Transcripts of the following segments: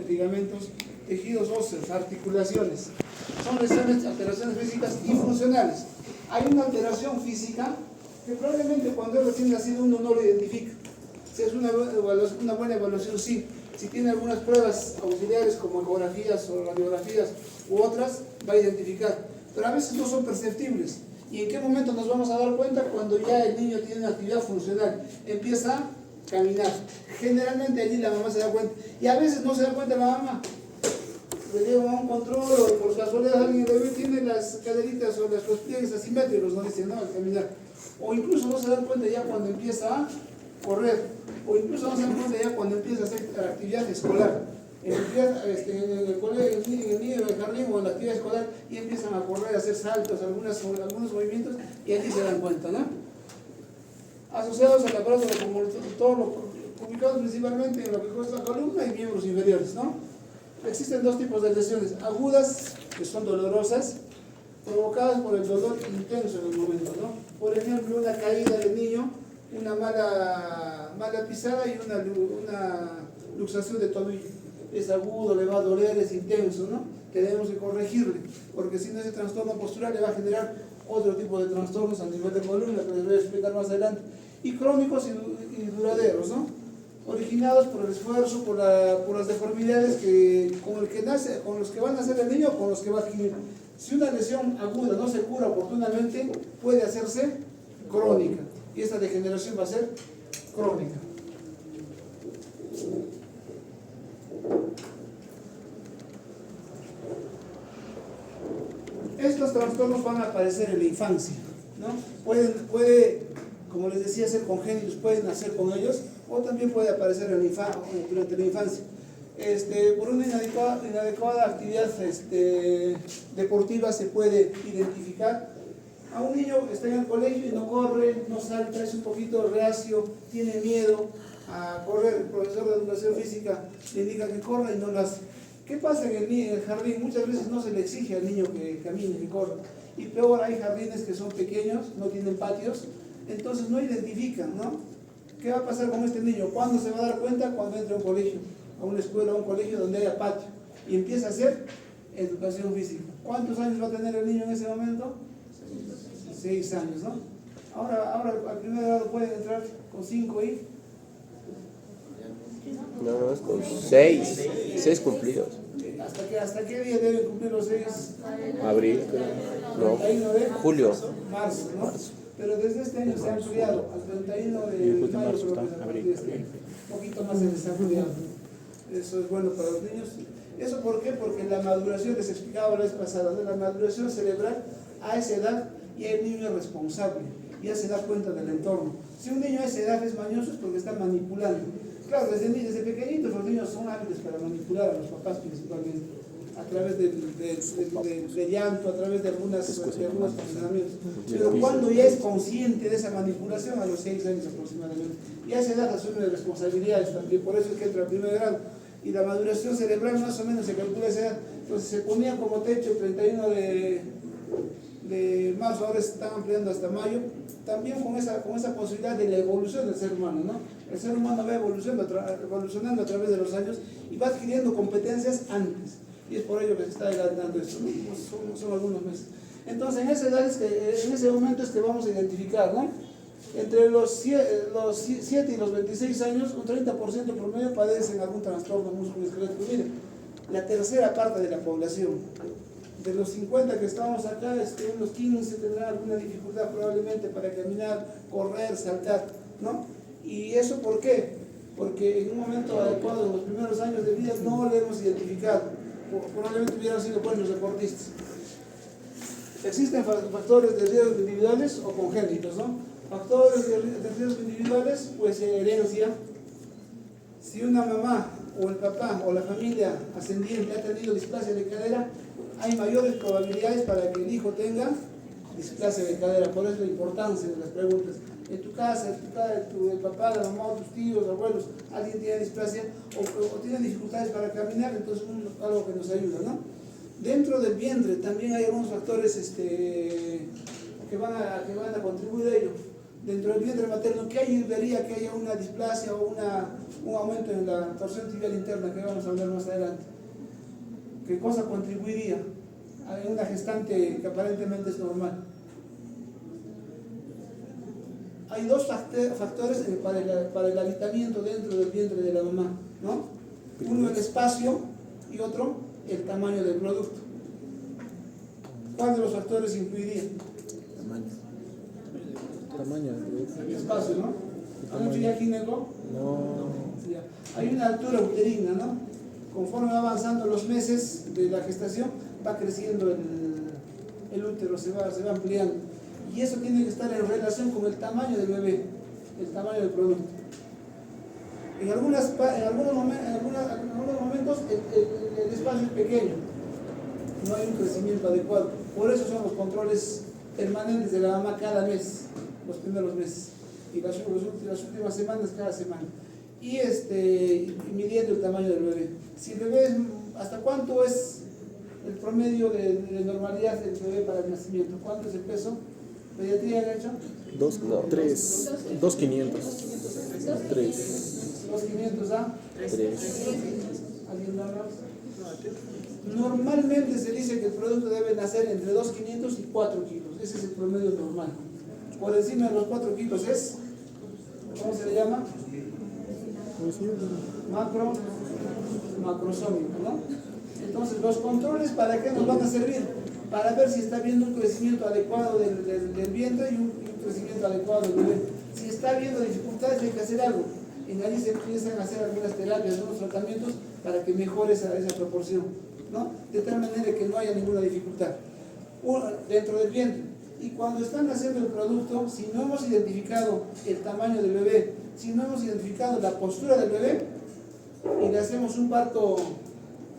ligamentos, tejidos óseos, articulaciones. Son lesiones, alteraciones físicas y funcionales. Hay una alteración física que probablemente cuando es recién nacido uno no lo identifica. Si es una buena evaluación, sí. Si tiene algunas pruebas auxiliares como ecografías o radiografías u otras, va a identificar. Pero a veces no son perceptibles. ¿Y en qué momento nos vamos a dar cuenta? Cuando ya el niño tiene una actividad funcional, empieza a caminar. Generalmente allí la mamá se da cuenta. Y a veces no se da cuenta la mamá. Le llevan a un control o por casualidad alguien le ve, tiene las caderitas o los pliegues asimétricos, no dicen nada al caminar. O incluso no se dan cuenta ya cuando empieza a correr. O incluso no se dan cuenta ya cuando empieza a hacer actividad escolar. En el colegio, en el niño, en el jardín o en la actividad escolar, y empiezan a correr, a hacer saltos, algunos movimientos, y allí se dan cuenta, ¿no? Asociados al aparato locomotor, ubicados principalmente en lo que es la columna y miembros inferiores, ¿no? Existen dos tipos de lesiones: agudas, que son dolorosas, provocadas por el dolor intenso en el momento, ¿no? Por ejemplo, una caída del niño, una mala pisada y una luxación de tobillo. Es agudo, le va a doler, es intenso, ¿no? Tenemos que corregirle, porque si no, ese trastorno postural le va a generar otro tipo de trastornos a nivel de columna, que les voy a explicar más adelante. Y crónicos y duraderos, ¿no? Originados por el esfuerzo, por las deformidades con los que va a nacer el niño o con los que va a adquirir. Si una lesión aguda no se cura oportunamente, puede hacerse crónica, y esta degeneración va a ser crónica. Estos trastornos van a aparecer en la infancia, ¿no? Puede, como les decía, ser congénitos, pueden nacer con ellos, o también puede aparecer durante la infancia. Por una inadecuada actividad deportiva se puede identificar. A un niño que está en el colegio y no corre, no salta, es un poquito reacio, tiene miedo a correr. El profesor de educación física le indica que corra y no lo hace. ¿Qué pasa en el jardín? Muchas veces no se le exige al niño que camine, que corra. Y peor, hay jardines que son pequeños, no tienen patios, entonces no identifican, ¿no? ¿Qué va a pasar con este niño? ¿Cuándo se va a dar cuenta? Cuando entre a un colegio, a una escuela, a un colegio donde haya patio, y empieza a hacer educación física. ¿Cuántos años va a tener el niño en ese momento? 6 años, ¿no? Ahora al primer grado pueden entrar con 5 y... No, es con 6 cumplidos. ¿Hasta qué día deben cumplir los 6? Abril, no, 31 de julio. Marzo, ¿no? Pero desde este año se ha ampliado al 31 de mayo, creo que es un poquito más se desarrollado. Eso es bueno para los niños. ¿Eso por qué? Porque la maduración, les explicaba la vez pasada, ¿no? La maduración cerebral a esa edad ya el niño es responsable, ya se da cuenta del entorno. Si un niño a esa edad es mañoso es porque está manipulando. Claro, desde pequeñitos los niños son hábiles para manipular a los papás principalmente, a través de llanto, a través de algunos funcionamientos. Pero cuando ya es consciente de esa manipulación, a los 6 años aproximadamente, ya se da asume responsabilidades también, por eso es que entra al primer grado. Y la maduración cerebral más o menos se calcula esa edad. Entonces se ponía como techo el 31 de marzo, ahora se están ampliando hasta mayo, también con esa posibilidad de la evolución del ser humano, ¿no? El ser humano va evolucionando a través de los años y va adquiriendo competencias antes, y es por ello que se está adelantando esto, ¿no? Pues son algunos meses. Entonces en ese momento es que vamos a identificar, ¿no? Entre los 7 y los 26 años, un 30% promedio padecen algún trastorno musculoesquelético. Miren, la tercera parte de la población. De los 50 que estamos acá, unos 15 tendrán alguna dificultad probablemente para caminar, correr, saltar, ¿no? ¿Y eso por qué? Porque en un momento adecuado, en los primeros años de vida, no lo hemos identificado. Probablemente hubieran sido buenos deportistas. Existen factores de riesgo individuales o congénitos, ¿no? Factores de riesgo individuales, pues herencia. Si una mamá o el papá o la familia ascendiente ha tenido displasia de cadera, hay mayores probabilidades para que el hijo tenga displasia de cadera. Por eso la importancia de las preguntas. En tu casa, el papá, la mamá, tus tíos, abuelos, alguien tiene displasia o tiene dificultades para caminar, entonces algo que nos ayuda, ¿no? Dentro del vientre también hay algunos factores que van a contribuir a ello. dentro del vientre materno, ¿qué ayudaría que haya una displasia o un aumento en la torsión tibial interna, que vamos a hablar más adelante? ¿Qué cosa contribuiría a una gestante que aparentemente es normal? Hay dos factores para el alitamiento dentro del vientre de la mamá, ¿no? Uno el espacio y otro el tamaño del producto. ¿Cuál de los factores influiría? Tamaño. El espacio, ¿no? ¿Han hecho ya gineco? No. Ya. Hay una altura uterina, ¿no? Conforme va avanzando los meses de la gestación, va creciendo el útero, se va ampliando. Y eso tiene que estar en relación con el tamaño del bebé, el tamaño del producto. En algunos momentos el espacio es pequeño, no hay un crecimiento adecuado. Por eso son los controles permanentes de la mamá cada mes, los primeros meses, y las últimas semanas cada semana. Y midiendo el tamaño del bebé. Si el bebé ¿hasta cuánto es el promedio de normalidad del bebé para el nacimiento? ¿Cuánto es el peso? ¿Pediatría ha hecho? 2.500. 2.500 a 3. ¿Alguien más? Normalmente se dice que el producto debe nacer entre 2.500 y 4 kilos. Ese es el promedio normal. Por encima de los 4 kilos es, ¿cómo se le llama? Macrosómico, ¿no? Entonces, los controles, ¿para qué nos van a servir? Para ver si está habiendo un crecimiento adecuado del vientre y un crecimiento adecuado del bebé. Si está habiendo dificultades, hay que hacer algo. En allí se empiezan a hacer algunas terapias, algunos tratamientos para que mejore esa proporción, ¿no? De tal manera que no haya ninguna dificultad dentro del vientre. Y cuando están haciendo el producto, si no hemos identificado el tamaño del bebé, si no hemos identificado la postura del bebé y le hacemos un parto,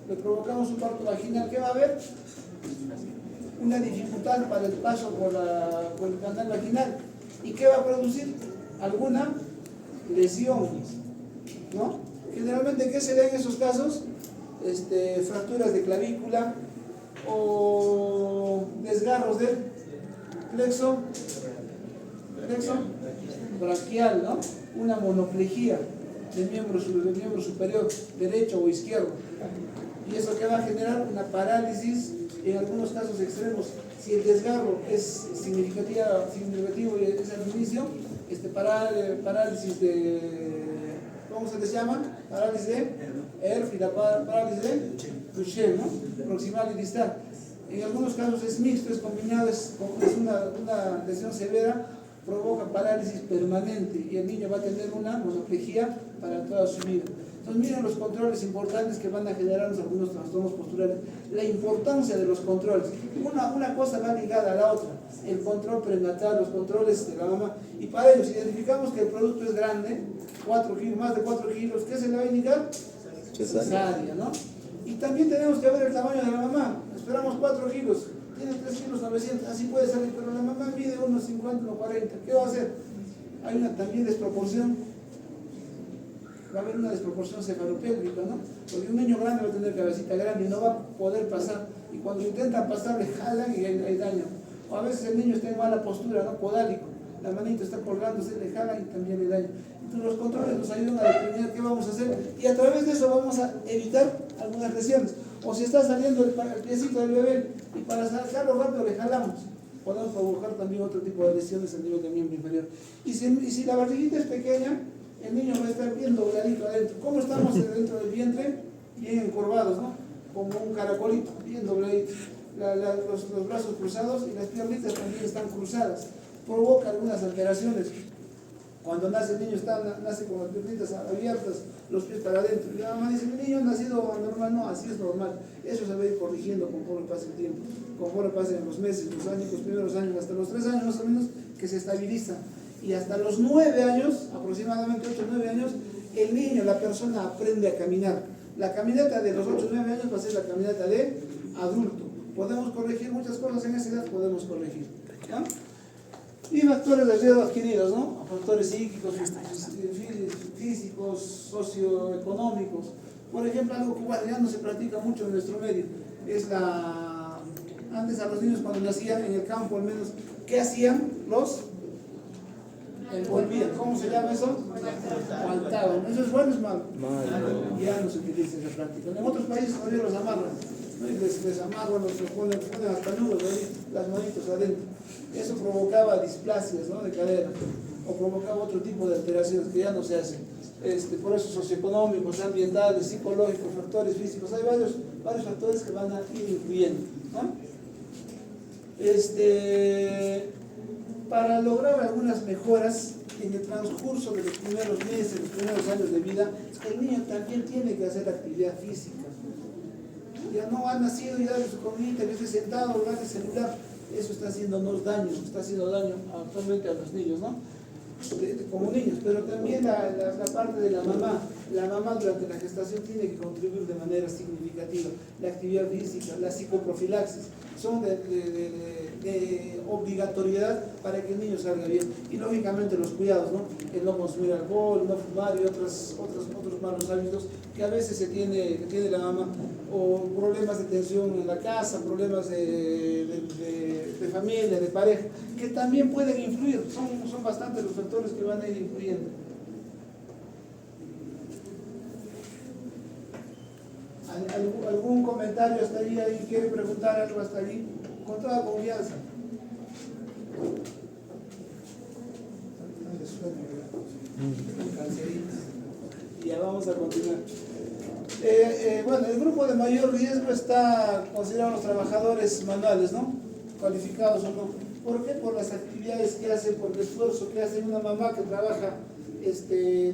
le provocamos un parto vaginal, ¿qué va a haber? Una dificultad para el paso por el canal vaginal. ¿Y qué va a producir? Alguna lesión, ¿no? Generalmente, ¿qué se ve en esos casos? Fracturas de clavícula o desgarros del plexo braquial, ¿no? Una monoplejía del miembro superior, derecho o izquierdo. Y eso que va a generar una parálisis en algunos casos extremos. Si el desgarro es significativo y es al inicio, parálisis de, ¿cómo se les llama? Parálisis de ERF y la parálisis de Duchenne, ¿no? Proximal y distal. En algunos casos es mixto, es combinado, es una lesión severa, provoca parálisis permanente y el niño va a tener una monoplejía para toda su vida. Entonces miren los controles importantes que van a generarnos algunos trastornos posturales. La importancia de los controles. Una cosa va ligada a la otra. El control prenatal, los controles de la mamá. Y para ello, si identificamos que el producto es grande, 4 kilos, más de 4 kilos, ¿qué se le va a indicar? Cesárea, ¿no? Y también tenemos que ver el tamaño de la mamá. Esperamos 4 kilos, tiene 3 kilos 900, así puede salir, pero la mamá mide unos 50, unos 40. ¿Qué va a hacer? Hay una también desproporción. Va a haber una desproporción cefalopélvica, ¿no? Porque un niño grande va a tener cabecita grande y no va a poder pasar. Y cuando intentan pasar, le jalan y hay daño. O a veces el niño está en mala postura, ¿no? Podálico. La manita está colgándose, le jalan y también le daño. Entonces los controles nos ayudan a determinar qué vamos a hacer y a través de eso vamos a evitar algunas lesiones. O si está saliendo el piecito del bebé y para sacarlo rápido le jalamos, podemos provocar también otro tipo de lesiones a nivel del miembro inferior. Y si la barriguita es pequeña, el niño va a estar bien dobladito adentro. ¿Cómo estamos dentro del vientre? Bien encorvados, ¿no? Como un caracolito, bien dobladito. Los brazos cruzados y las piernitas también están cruzadas. Provoca algunas alteraciones. Cuando nace el niño nace con las piernitas abiertas, los pies para adentro. Y la mamá dice, mi niño ha nacido normal. No, así es normal. Eso se va a ir corrigiendo conforme pase el tiempo. Conforme pasen los meses, los años, los primeros años, hasta los 3 años más o menos, que se estabiliza. Y hasta los 9 años, aproximadamente 8 o 9 años, el niño, la persona aprende a caminar. La caminata de los 8 o 9 años va a ser la caminata de adulto. Podemos corregir muchas cosas en esa edad, podemos corregir. ¿Ya? Y factores de riesgo adquiridos, ¿no? Factores psíquicos, físicos, socioeconómicos. Por ejemplo, algo que ya no se practica mucho en nuestro medio, es antes a los niños cuando nacían en el campo al menos, ¿qué hacían? Los envolvían. ¿Cómo se llama eso? Faltaban. ¿Eso es bueno o es malo? Mal. Ya no se utiliza esa práctica. En otros países todavía los amarran, ¿no? Y les amarran, los ponen hasta nudos ahí, las manitos adentro. Eso provocaba displasias, ¿no?, de cadera, o provocaba otro tipo de alteraciones que ya no se hacen. Por eso socioeconómicos, ambientales, psicológicos, factores físicos, hay varios factores que van a ir influyendo, ¿no? Para lograr algunas mejoras en el transcurso de los primeros meses, los primeros años de vida, el niño también tiene que hacer actividad física. Ya no ha nacido y darle su comidita, que esté sentado, hablar de celular, eso está haciéndonos daño, está haciendo daño actualmente a los niños, ¿no? Como niños, pero también la parte de la mamá. La mamá durante la gestación tiene que contribuir de manera significativa. La actividad física, la psicoprofilaxis, son de obligatoriedad para que el niño salga bien. Y lógicamente los cuidados, ¿no? El no consumir alcohol, no fumar y otros malos hábitos que a veces que tiene la mamá, o problemas de tensión en la casa, problemas de familia, de pareja, que también pueden influir. Son bastantes los factores que van a ir influyendo. ¿Algún comentario hasta allí? ¿Alguien quiere preguntar algo hasta allí? Con toda confianza. Y ya vamos a continuar. Bueno, el grupo de mayor riesgo está considerado los trabajadores manuales, ¿no? Cualificados o no. ¿Por qué? Por las actividades que hacen, por el esfuerzo que hace una mamá que trabaja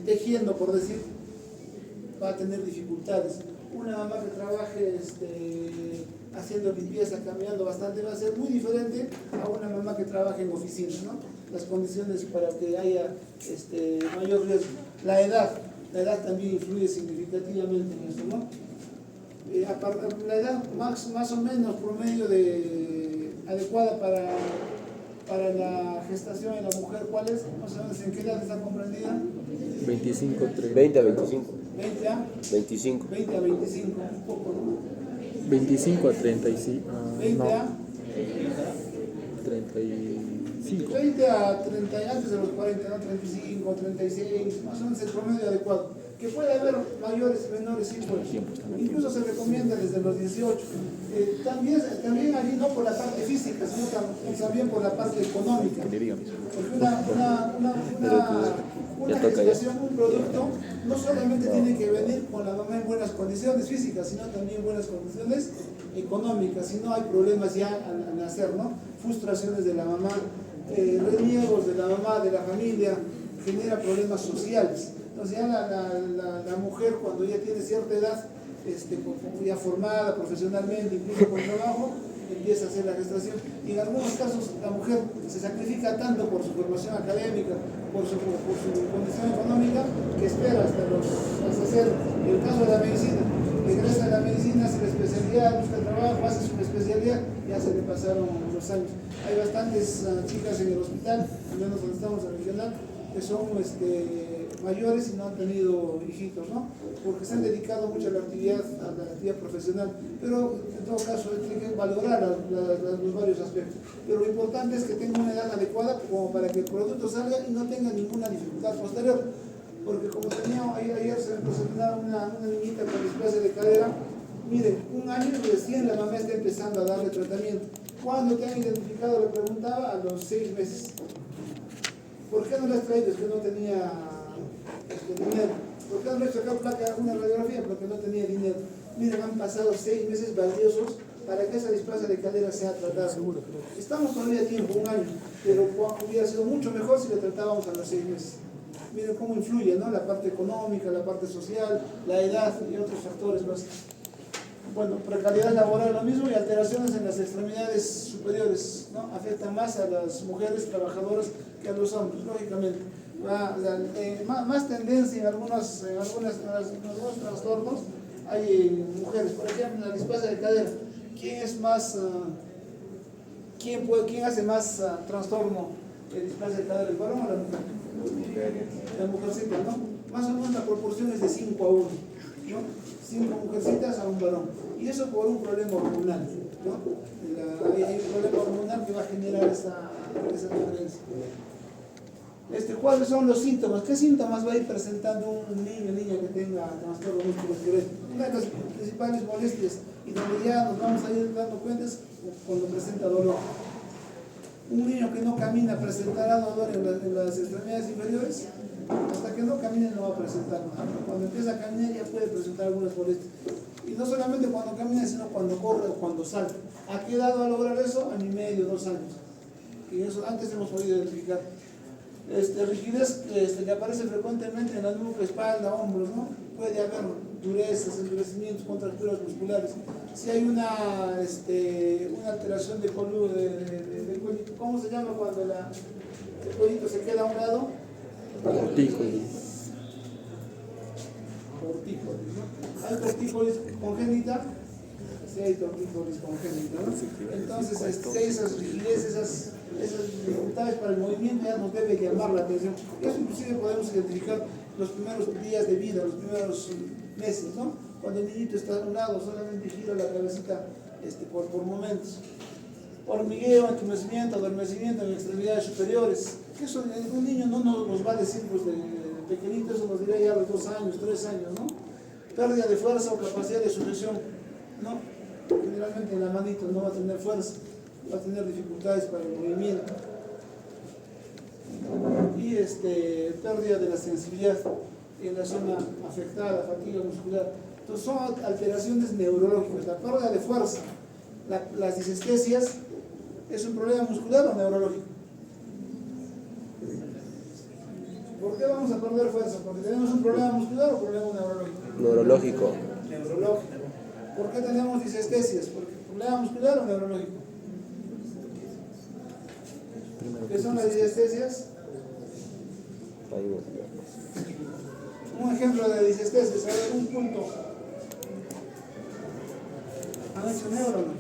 tejiendo, por decir, va a tener dificultades. Una mamá que trabaje haciendo limpieza, caminando bastante, va a ser muy diferente a una mamá que trabaje en oficina, ¿no? Las condiciones para que haya mayor riesgo. La edad también influye significativamente en esto, ¿no? La edad más o menos promedio adecuada para la gestación en la mujer, ¿cuál es? No sabemos en qué edad está comprendida. 25, 30. 20 a 25. 20 a 25. 20 a 25, un poco, ¿no? 25 a 35. 20 a 35. 20 a 30, antes de los 40, ¿no? 35, 36, más o menos el promedio adecuado. Que puede haber mayores y menores, sí, pues. Incluso se recomienda desde los 18. También allí no por la parte física, sino también por la parte económica. Porque una gestación, un producto, no solamente tiene que venir con la mamá en buenas condiciones físicas, sino también en buenas condiciones económicas. Si no hay problemas ya al nacer, ¿no? Frustraciones de la mamá, reniegos de la mamá, de la familia, genera problemas sociales. Entonces ya la mujer, cuando ya tiene cierta edad, ya formada profesionalmente, incluso con trabajo, empieza a hacer la gestación. Y en algunos casos la mujer se sacrifica tanto por su formación académica, por su condición económica, que espera hasta hacer el caso de la medicina. Regresa a la medicina, hace la especialidad, busca trabajo, hace su especialidad, ya se le pasaron los años. Hay bastantes chicas en el hospital, al menos donde estamos en el regional, que son mayores y no han tenido hijitos, ¿no? Porque se han dedicado mucho a la actividad profesional. Pero en todo caso hay que valorar los varios aspectos. Pero lo importante es que tenga una edad adecuada como para que el producto salga y no tenga ninguna dificultad posterior. Porque como ayer se me presentaba una niñita con displasia de cadera, miren, 1 año y recién la mamá está empezando a darle tratamiento. ¿Cuándo te han identificado? Le preguntaba, a los 6 meses. ¿Por qué no le has traído? Es que no tenía dinero. ¿Por qué no le has sacado una radiografía? Porque no tenía dinero. Miren, han pasado 6 meses valiosos para que esa displasia de cadera sea tratada. Estamos todavía a tiempo, 1 año, pero hubiera sido mucho mejor si le tratábamos a los 6 meses. Miren cómo influye, ¿no? La parte económica, la parte social, la edad y otros factores más. Bueno, precariedad laboral lo mismo, y alteraciones en las extremidades superiores, ¿no? Afectan más a las mujeres trabajadoras que a los hombres, lógicamente. Más tendencia en algunos trastornos hay en mujeres. Por ejemplo, la displasia de cadera. ¿Quién hace más trastorno de displasia de cadera, el varón o la mujer? La mujercita, ¿no? Más o menos la proporción es de 5 a 1, ¿no? 5 mujercitas a un varón. Y eso por un problema hormonal, ¿no? Hay un problema hormonal que va a generar esa diferencia. ¿Cuáles son los síntomas? ¿Qué síntomas va a ir presentando un niño o niña que tenga trastorno musculoesquelético? Una de las principales molestias y donde ya nos vamos a ir dando cuenta es cuando presenta dolor. Un niño que no camina presentará dolor en las extremidades inferiores. Hasta que no camine no va a presentar nada. Cuando empieza a caminar ya puede presentar algunas molestias. Y no solamente cuando camina, sino cuando corre o cuando salta. ¿A qué edad va a lograr eso? Año y medio, 2 años. Y eso antes hemos podido identificar. Rigidez que aparece frecuentemente en la nuca, espalda, hombros, ¿no? Puede haber durezas, endurecimientos, contracturas musculares. Si hay una alteración de columna, del cuellito, ¿cómo se llama cuando el cuellito se queda a un lado? Tortícolis. Tortícolis, ¿no? Hay tortícolis congénita. Sí, hay tortícolis congénita, ¿no? Entonces, esas rigideces, esas dificultades para el movimiento ya nos debe llamar la atención. Eso inclusive podemos identificar los primeros días de vida, los primeros meses, ¿no? Cuando el niñito está a un lado, solamente gira la cabecita por momentos. Hormigueo, entumecimiento, adormecimiento en extremidades superiores. Eso un niño no nos va a decir pues, de pequeñito, eso nos dirá ya a los 2 años, 3 años, ¿no? Pérdida de fuerza o capacidad de sujeción, ¿no? Generalmente en la manito no va a tener fuerza, va a tener dificultades para el movimiento. Y pérdida de la sensibilidad en la zona afectada, fatiga muscular. Entonces son alteraciones neurológicas. La pérdida de fuerza, las disestesias, ¿es un problema muscular o neurológico? ¿Por qué vamos a perder fuerza? ¿Porque tenemos un problema muscular o un problema neurológico? Neurológico. Neurológico. ¿Por qué tenemos disestesias? ¿Porque problema muscular o neurológico? ¿Qué son las disestesias? Un ejemplo de disestesias, a ver, un punto. ¿Han hecho neuro o no?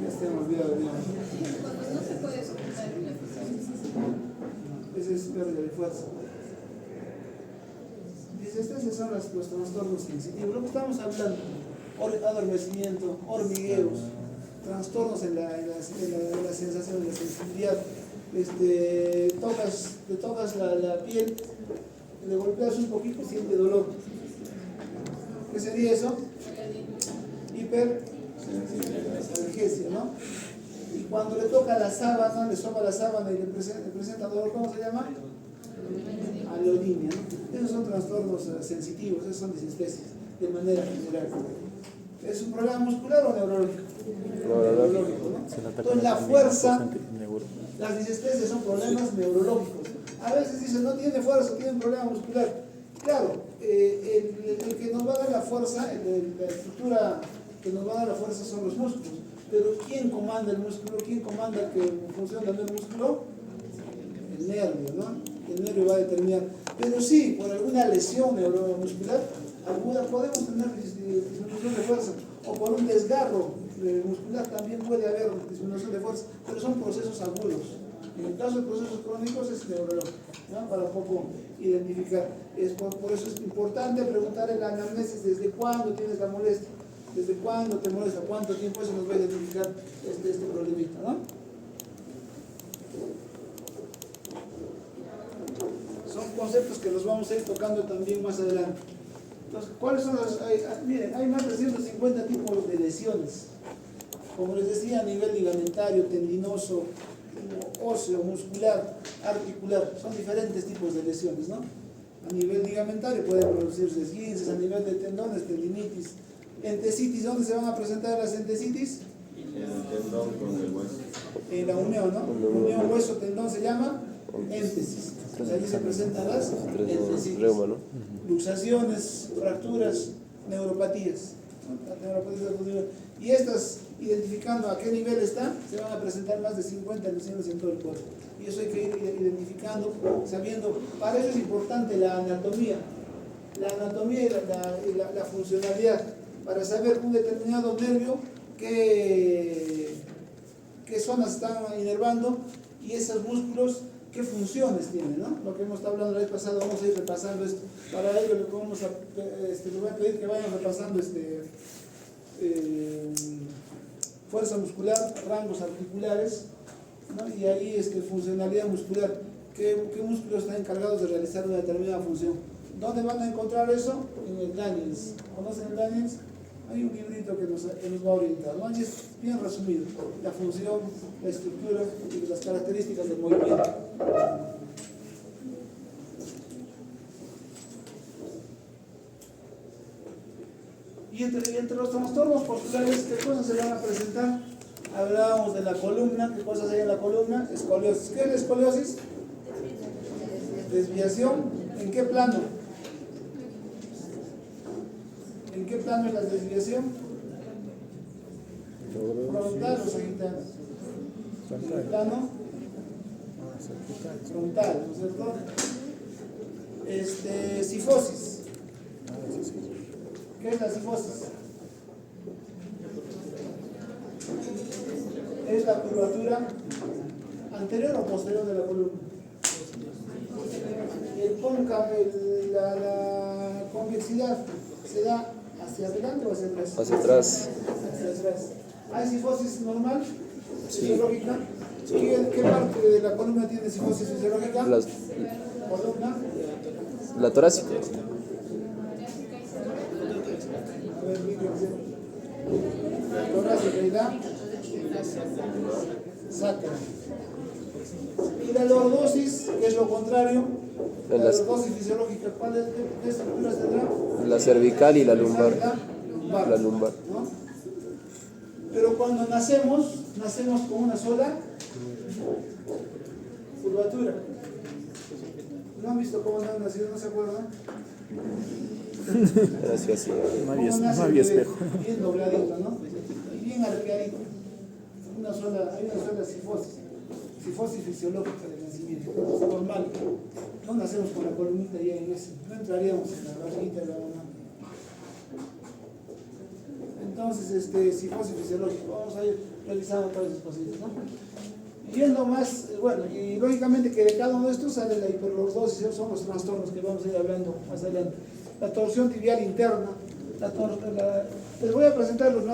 Ya se me olvidado de neuro. No se puede soportar la fuerza. Esa es pérdida de fuerza. Disestesias son los trastornos sensitivos. Lo que estamos hablando, adormecimiento, hormigueos, trastornos en la sensación de la sensibilidad. Te tocas la piel, le golpeas un poquito y siente dolor. ¿Qué sería eso? Hiperalgesia, ¿no? Y cuando le toca la sábana, le soba la sábana y le presenta dolor, ¿cómo se llama? Alolinia, ¿no? Esos son trastornos sensitivos, esos son disestesias, de manera general. ¿Es un problema muscular o neurológico? Neurológico, ¿no? Entonces la fuerza, las disestesias son problemas neurológicos. A veces dicen, no tiene fuerza, tiene un problema muscular. Claro, el que nos va a dar la fuerza, la estructura que nos va a dar la fuerza son los músculos. Pero ¿quién comanda el músculo? ¿Quién comanda que funcione el músculo? El nervio, ¿no? El nervio va a determinar. Pero sí, por alguna lesión neuromuscular aguda podemos tener disminución de fuerza. O por un desgarro muscular también puede haber disminución de fuerza. Pero son procesos agudos. En el caso de procesos crónicos es neurológico, ¿no? Para un poco identificar. Por eso es importante preguntar en la anamnesis desde cuándo tienes la molestia. ¿Desde cuándo te molesta? ¿Cuánto tiempo? Eso nos va a identificar este problemita, ¿no? Son conceptos que los vamos a ir tocando también más adelante. Entonces, ¿cuáles son los...? Miren, hay más de 150 tipos de lesiones. Como les decía, a nivel ligamentario, tendinoso, óseo, muscular, articular. Son diferentes tipos de lesiones, ¿no? A nivel ligamentario pueden producirse esguinces, a nivel de tendones, tendinitis. Entesitis, ¿dónde se van a presentar las entesitis? En el tendón con el hueso. En la unión, ¿no? Unión hueso-tendón se llama éntesis. Entonces ahí se presentan las entesitis. Luxaciones, fracturas, neuropatías. Y estas, identificando a qué nivel están, se van a presentar más de 50 lesiones en todo el cuerpo. Y eso hay que ir identificando, sabiendo. Para eso es importante la anatomía. La anatomía y la funcionalidad. Para saber un determinado nervio qué zonas están inervando y esos músculos qué funciones tienen, ¿no? Lo que hemos estado hablando la vez pasada, vamos a ir repasando esto. Para ello les voy a pedir que vayan repasando fuerza muscular, rangos articulares, ¿no? Y ahí funcionalidad muscular. qué músculos están encargados de realizar una determinada función. ¿Dónde van a encontrar eso? En el Daniels. ¿Conocen el Daniels? Hay un librito que nos va a orientar, ¿no? Y es bien resumido, la función, la estructura y las características del movimiento. Y entre los trastornos posturales, ¿qué cosas se van a presentar? Hablábamos de la columna, ¿qué cosas hay en la columna? Escoliosis. ¿Qué es la escoliosis? Desviación. ¿En qué plano? ¿En qué plano es la desviación? ¿Frontal o sagital? ¿En el plano? Frontal, ¿no es cierto? Cifosis. ¿Qué es la cifosis? Es la curvatura anterior o posterior de la columna. La convexidad se da hacia adelante o hacia atrás. Hacia atrás. Hacia atrás. ¿Hay cifosis normal? Sí. ¿Fisiológica? Sí. ¿Qué parte de la columna tiene cifosis fisiológica? Columna. La torácica. A ver, la torácica y la sacra. Y la lordosis, que es lo contrario, la lordosis fisiológica, ¿qué estructuras tendrá? La cervical y la lumbar. La lumbar. ¿No? Pero cuando nacemos con una sola curvatura. ¿No han visto cómo han nacido? ¿No se acuerdan? Gracias. No había espejo. Bien dobladito, ¿no? Y bien arqueadito. Hay una sola cifosis fisiológica del nacimiento. Es normal. No nacemos con la columnita ya en ese. No entraríamos en la barriguita de la mamá. Entonces, cifosis fisiológica. Vamos a ir realizando todas esas cositas, ¿no? Yendo más, bueno, y lógicamente que de cada uno de estos sale la hiperlordosis, son los trastornos que vamos a ir hablando más adelante. La torsión tibial interna, les voy a presentar los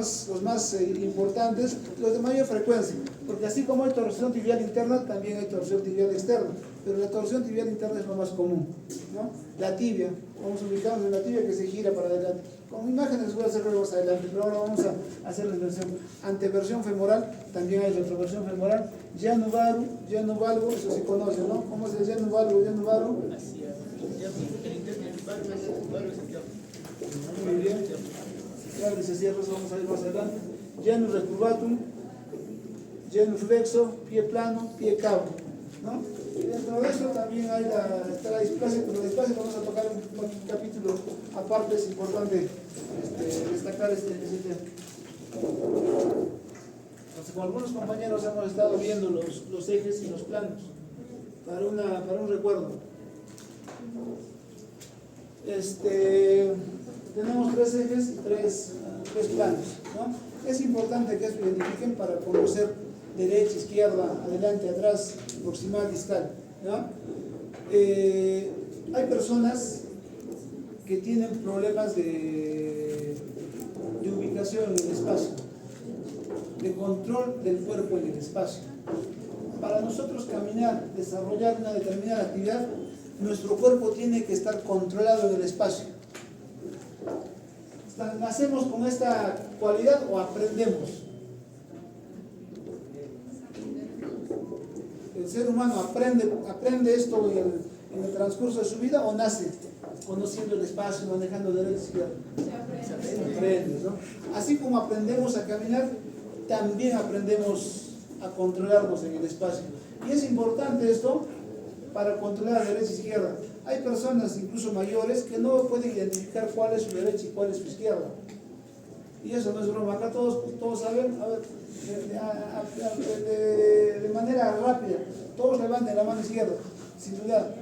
más importantes, los de mayor frecuencia, porque así como hay torsión tibial interna, también hay torsión tibial externa, pero la torsión tibial interna es lo más común, ¿no? La tibia, vamos a ubicarnos en la tibia que se gira para adelante. Con imágenes les voy a hacer luego más adelante, pero ahora vamos a hacer la inversión. Anteversión femoral, también hay retroversión femoral. Llano valgo, eso sí conocen, ¿no? ¿Cómo es el llano valgo? Muy bien. Claro, se cierra, eso vamos a ir más adelante. Llano recurvatum, llano flexo, pie plano, pie cabo, ¿no? Y dentro de eso también hay está la displasia, pero la displasia vamos a tocar un capítulo aparte, es importante destacar este tema. Entonces, con algunos compañeros hemos estado viendo los ejes y los planos para un recuerdo. Tenemos 3 ejes y 3 planos, ¿no? Es importante que esto identifiquen para conocer derecha, izquierda, adelante, atrás, proximal, distal, ¿no? Hay personas que tienen problemas de ubicación en el espacio, de control del cuerpo en el espacio. Para nosotros caminar, desarrollar una determinada actividad, nuestro cuerpo tiene que estar controlado en el espacio. ¿Nacemos con esta cualidad o aprendemos? ¿El ser humano aprende esto en el transcurso de su vida o nace conociendo el espacio, manejando derecha e izquierda? Se aprende, ¿no? Así como aprendemos a caminar, también aprendemos a controlarnos en el espacio. Y es importante esto para controlar derecha e izquierda. Hay personas, incluso mayores, que no pueden identificar cuál es su derecha y cuál es su izquierda. Y eso no es broma. Acá todos saben, a ver, de manera rápida, todos levanten la mano izquierda, sin dudar.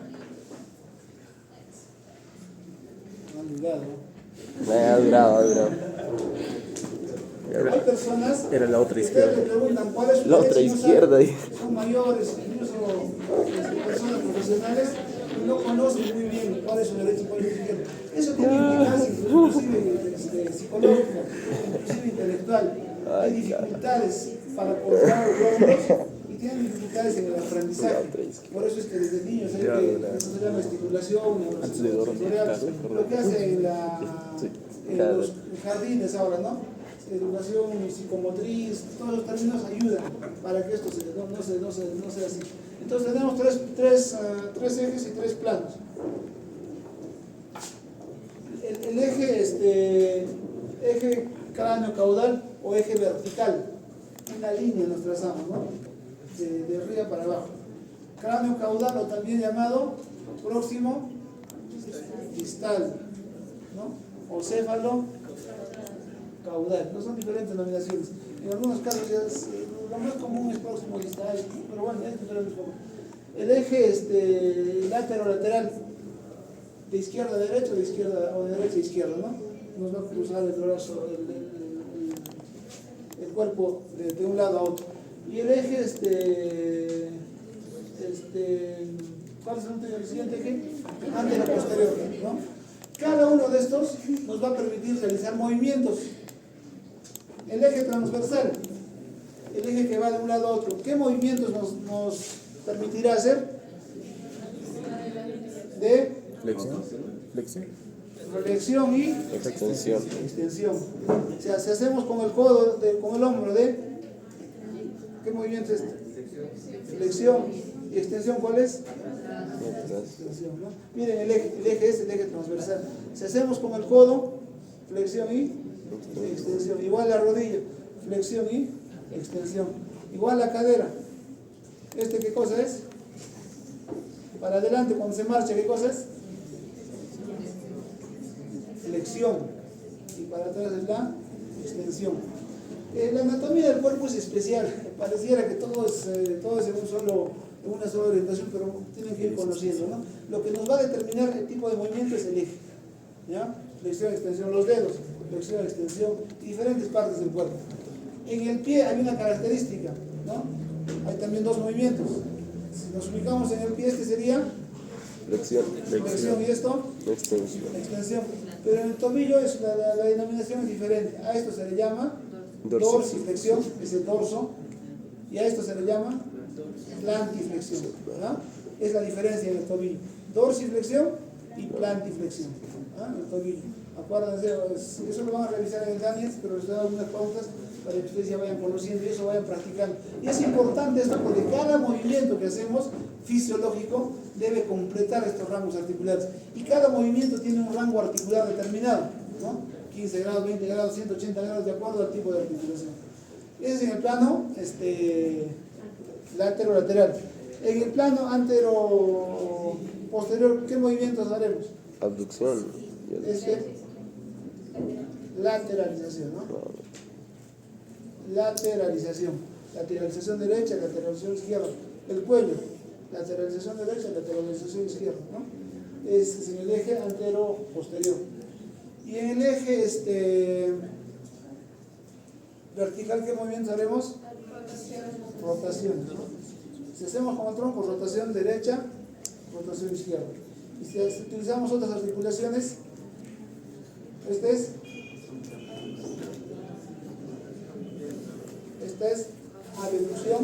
No han dudado, ¿no? Ha durado. Hay personas Era la otra que izquierda. ustedes le preguntan cuál es su La otra derecha y no izquierda. saben. Son mayores, incluso personas profesionales, y no conocen muy bien cuál es su derecha y cuál es su izquierda. Eso tiene implicancias, inclusive psicológicas, inclusive intelectual. Hay dificultades para controlar los logros y tienen dificultades en el aprendizaje. Por eso es que desde niños hay que, eso se llama estimulación, neurosensorial, lo que hace en los jardines ahora, ¿no? Educación psicomotriz, todos los términos ayudan para que esto no sea así. Entonces tenemos tres ejes y tres planos. El eje, eje cráneo caudal o eje vertical, una línea nos trazamos, ¿no? De arriba para abajo. Cráneo caudal o también llamado próximo distal, ¿no? O céfalo caudal, no son diferentes denominaciones. En algunos casos lo más común es próximo distal, pero bueno, es diferente forma. El eje lateral, de izquierda a derecha, de izquierda o de derecha a izquierda, ¿no? Nos va a cruzar el brazo, el cuerpo de un lado a otro. Y el eje, ¿cuál es el siguiente eje? Antero posterior, ¿no? Cada uno de estos nos va a permitir realizar movimientos. El eje transversal, el eje que va de un lado a otro, ¿qué movimientos nos permitirá hacer? De flexión y Extensión. O sea, si hacemos con el codo, con el hombro ¿qué movimiento es este? Flexión y extensión, ¿cuál es? Extensión, ¿no? Miren, el eje es el eje transversal. Si hacemos con el codo, flexión y extensión. Igual la rodilla, flexión y extensión. Igual la cadera. ¿Qué cosa es? Para adelante, cuando se marcha, ¿qué cosa es? Flexión. Y para atrás es la extensión. La anatomía del cuerpo es especial. Pareciera que todo es en una sola orientación, pero tienen que ir conociendo, ¿no? Lo que nos va a determinar el tipo de movimiento es el eje, ¿ya? Flexión, extensión, los dedos, flexión, extensión, diferentes partes del cuerpo. En el pie hay una característica, ¿no? Hay también dos movimientos. Si nos ubicamos en el pie, este sería flexión y esto extensión. Pero en el tobillo la denominación es diferente. A esto se le llama dorsiflexión, es el dorso, y a esto se le llama plantiflexión, ¿verdad? Es la diferencia en el tobillo. Dorsiflexión y plantiflexión, ¿verdad? El tobillo. Acuérdense, eso lo van a revisar en el Daniels, pero les doy algunas pautas para que ustedes ya vayan conociendo y eso vayan practicando. Y es importante esto porque cada movimiento que hacemos fisiológico debe completar estos rangos articulares. Y cada movimiento tiene un rango articular determinado, ¿no? 15 grados, 20 grados, 180 grados, de acuerdo al tipo de articulación. Ese es en el plano lateral. En el plano antero-posterior, ¿qué movimientos haremos? Abducción. Lateralización, ¿no? Lateralización derecha, lateralización izquierda. El cuello, lateralización derecha, lateralización izquierda, ¿no? Ese es en el eje antero-posterior. Y en el eje vertical, ¿qué movimientos haremos? Rotación, ¿no? Si hacemos con el tronco, rotación derecha, rotación izquierda. Y si utilizamos otras articulaciones, esta es abducción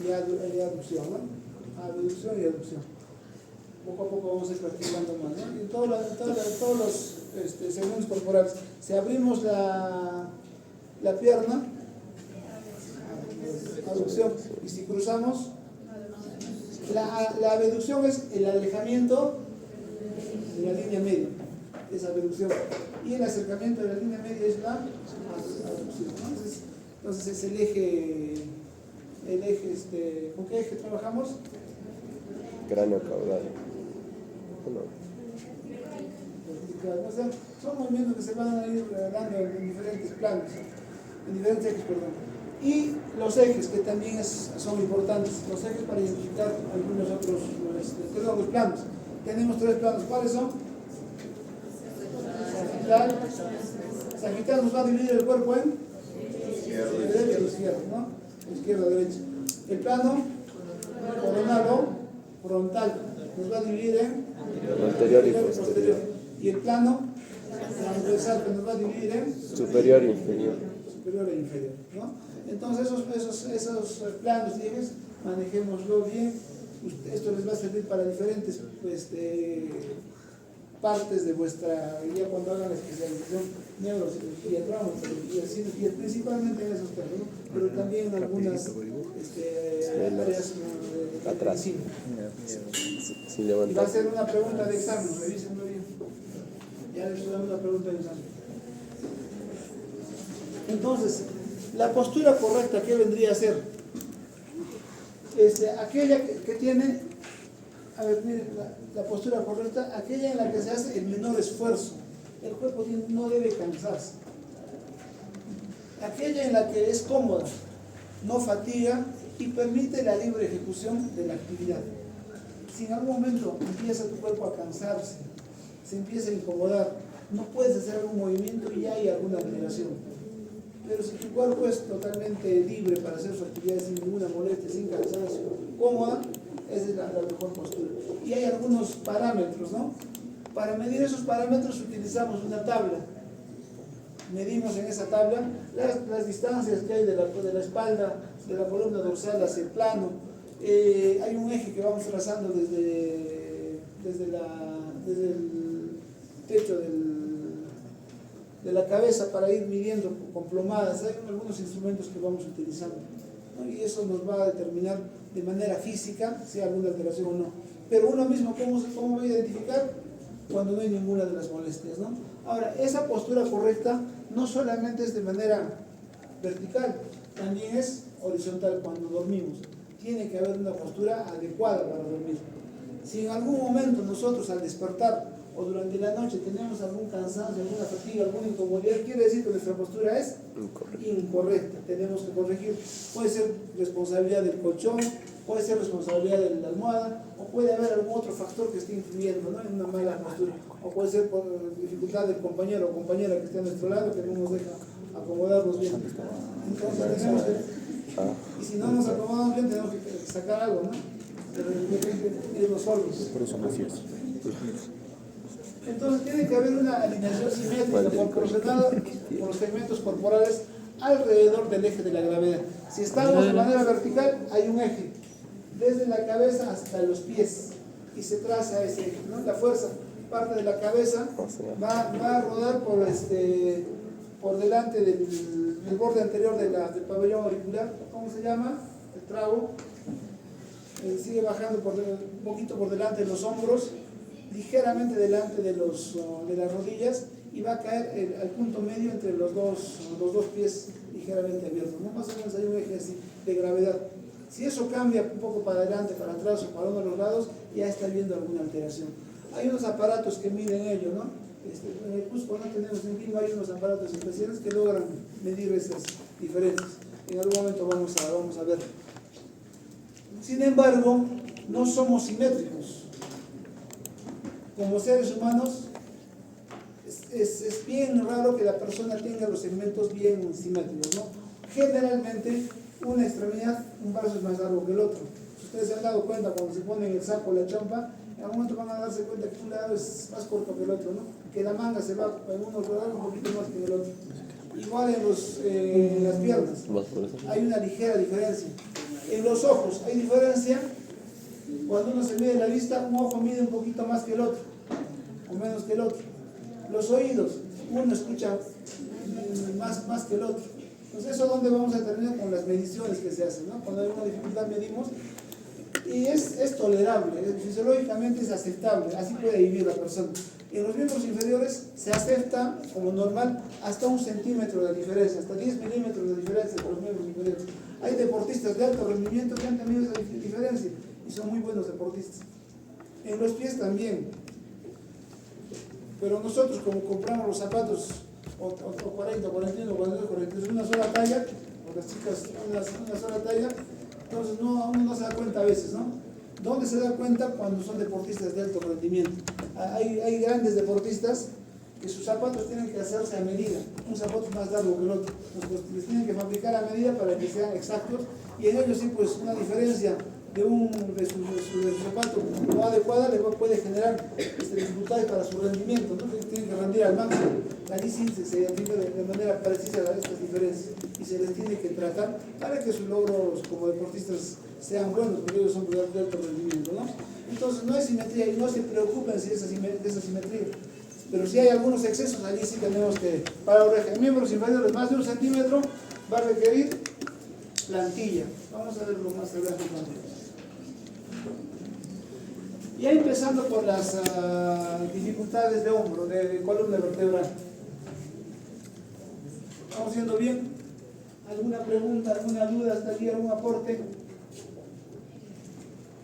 y aducción, ¿no? Abducción y aducción. Poco a poco vamos a ir practicando más, ¿no? Y todos los segmentos corporales. Si abrimos la pierna, abducción, y si cruzamos, la abducción es el alejamiento de la línea media, es abducción, y el acercamiento de la línea media es la aducción, ¿no? Entonces es el eje, ¿con qué eje trabajamos? Cráneo caudal. O sea, son movimientos que se van a ir dando en diferentes planos, en diferentes ejes, perdón. Y los ejes, que también son importantes, los ejes para identificar algunos otros, los planos. Tenemos tres planos, ¿cuáles son? Sagital. Sagital nos va a dividir el cuerpo en derecha y izquierda, ¿no? Izquierda, derecha. El plano coronal o frontal nos va a dividir en anterior y posterior. Y el plano transversal que nos va a dividir en superior e inferior. superior e inferior, ¿no? Entonces esos planos y ejes, manejémoslo bien. Esto les va a servir para diferentes partes de vuestra, ya cuando hagan la especialización neurocirugía, traumatología, cirugía, principalmente en esos casos, ¿no? Pero también en algunas áreas atrás. sí. Sin Y va a levantar. ser una pregunta de examen, revísenlo bien. Ya les damos una pregunta de examen. Entonces, la postura correcta, ¿qué vendría a ser? Aquella que tiene, a ver, miren, la postura correcta, aquella en la que se hace el menor esfuerzo. El cuerpo no debe cansarse. Aquella en la que es cómoda, no fatiga y permite la libre ejecución de la actividad. Si en algún momento empieza tu cuerpo a cansarse, se empieza a incomodar, no puedes hacer algún movimiento y ya hay alguna alteración. Pero si tu cuerpo es totalmente libre para hacer su actividad sin ninguna molestia, sin cansancio, cómoda, esa es la mejor postura. Y hay algunos parámetros, ¿no? Para medir esos parámetros utilizamos una tabla. Medimos en esa tabla las distancias que hay de la espalda, de la columna dorsal hacia el plano. Hay un eje que vamos trazando desde el techo de la cabeza para ir midiendo con plomadas. Hay algunos instrumentos que vamos utilizando, ¿no? Y eso nos va a determinar de manera física si hay alguna alteración o no. Pero uno mismo, ¿cómo va a identificar? Cuando no hay ninguna de las molestias, ¿no? Ahora, esa postura correcta no solamente es de manera vertical, también es horizontal cuando dormimos. Tiene que haber una postura adecuada para dormir. Si en algún momento nosotros al despertar o durante la noche tenemos algún cansancio, alguna fatiga, alguna incomodidad, quiere decir que nuestra postura es incorrecta. Tenemos que corregir. Puede ser responsabilidad del colchón, puede ser responsabilidad de la almohada, o puede haber algún otro factor que esté influyendo, ¿no?, en una mala postura. O puede ser por dificultad del compañero o compañera que esté a nuestro lado, que no nos deja acomodarnos bien. Entonces tenemos que, y si no nos acomodamos bien, tenemos que sacar algo, ¿no? De repente irnos solos. Por eso nació eso. Entonces tiene que haber una alineación simétrica proporcionada por los segmentos corporales alrededor del eje de la gravedad. Si estamos de manera vertical, hay un eje desde la cabeza hasta los pies y se traza ese eje, ¿no? La fuerza parte de la cabeza, va a rodar por delante del borde anterior del pabellón auricular, ¿cómo se llama? El trago. Sigue bajando un poquito por delante de los hombros, ligeramente delante de las rodillas, y va a caer al punto medio entre los dos pies ligeramente abiertos, ¿no? Más o menos hay un eje así de gravedad. Si eso cambia un poco para adelante, para atrás o para uno de los lados, ya está viendo alguna alteración. Hay unos aparatos que miden ello, ¿no? En el Cusco no tenemos, en Quilma hay unos aparatos especiales que logran medir esas diferencias. En algún momento vamos a ver. Sin embargo, no somos simétricos. Como seres humanos, es bien raro que la persona tenga los segmentos bien simétricos, ¿no? Generalmente, una extremidad, un brazo es más largo que el otro. Si ustedes se han dado cuenta cuando se ponen el saco o la chompa, en algún momento van a darse cuenta que un lado es más corto que el otro, ¿no? Que la manga se va en unos lados un poquito más que en el otro. Igual en las piernas, hay una ligera diferencia. En los ojos hay diferencia. Cuando uno se mide la vista, un ojo mide un poquito más que el otro, o menos que el otro. Los oídos, uno escucha más que el otro. Entonces, ¿eso dónde vamos a determinar? Con las mediciones que se hacen, ¿no? Cuando hay una dificultad medimos, y es tolerable, fisiológicamente es aceptable, así puede vivir la persona. En los miembros inferiores se acepta como normal hasta 1 centímetro de diferencia, hasta 10 milímetros de diferencia entre los miembros inferiores. Hay deportistas de alto rendimiento que han tenido esa diferencia y son muy buenos deportistas. En los pies también. Pero nosotros, como compramos los zapatos o 40, 41, 42, 43, una sola talla, o las chicas una sola talla, entonces uno no se da cuenta a veces, ¿no? ¿Dónde se da cuenta? Cuando son deportistas de alto rendimiento. Hay grandes deportistas que sus zapatos tienen que hacerse a medida, un zapato más largo que el otro, entonces les tienen que fabricar a medida para que sean exactos, y en ellos sí, pues una diferencia de su zapato no adecuada le puede generar dificultades para su rendimiento, ¿no? Tienen que rendir al máximo. allí sí se identifica de manera precisa estas diferencias y se les tiene que tratar para que sus logros como deportistas sean buenos, porque ellos son de alto rendimiento, ¿no? Entonces no hay simetría y no se preocupen si de esa simetría. Pero si hay algunos excesos, allí sí tenemos que, para los miembros inferiores más de 1 centímetro, va a requerir plantilla. Vamos a verlo más adelante también. Ya empezando por las dificultades de hombro, de columna vertebral. ¿Vamos yendo bien? ¿Alguna pregunta, alguna duda hasta aquí, algún aporte?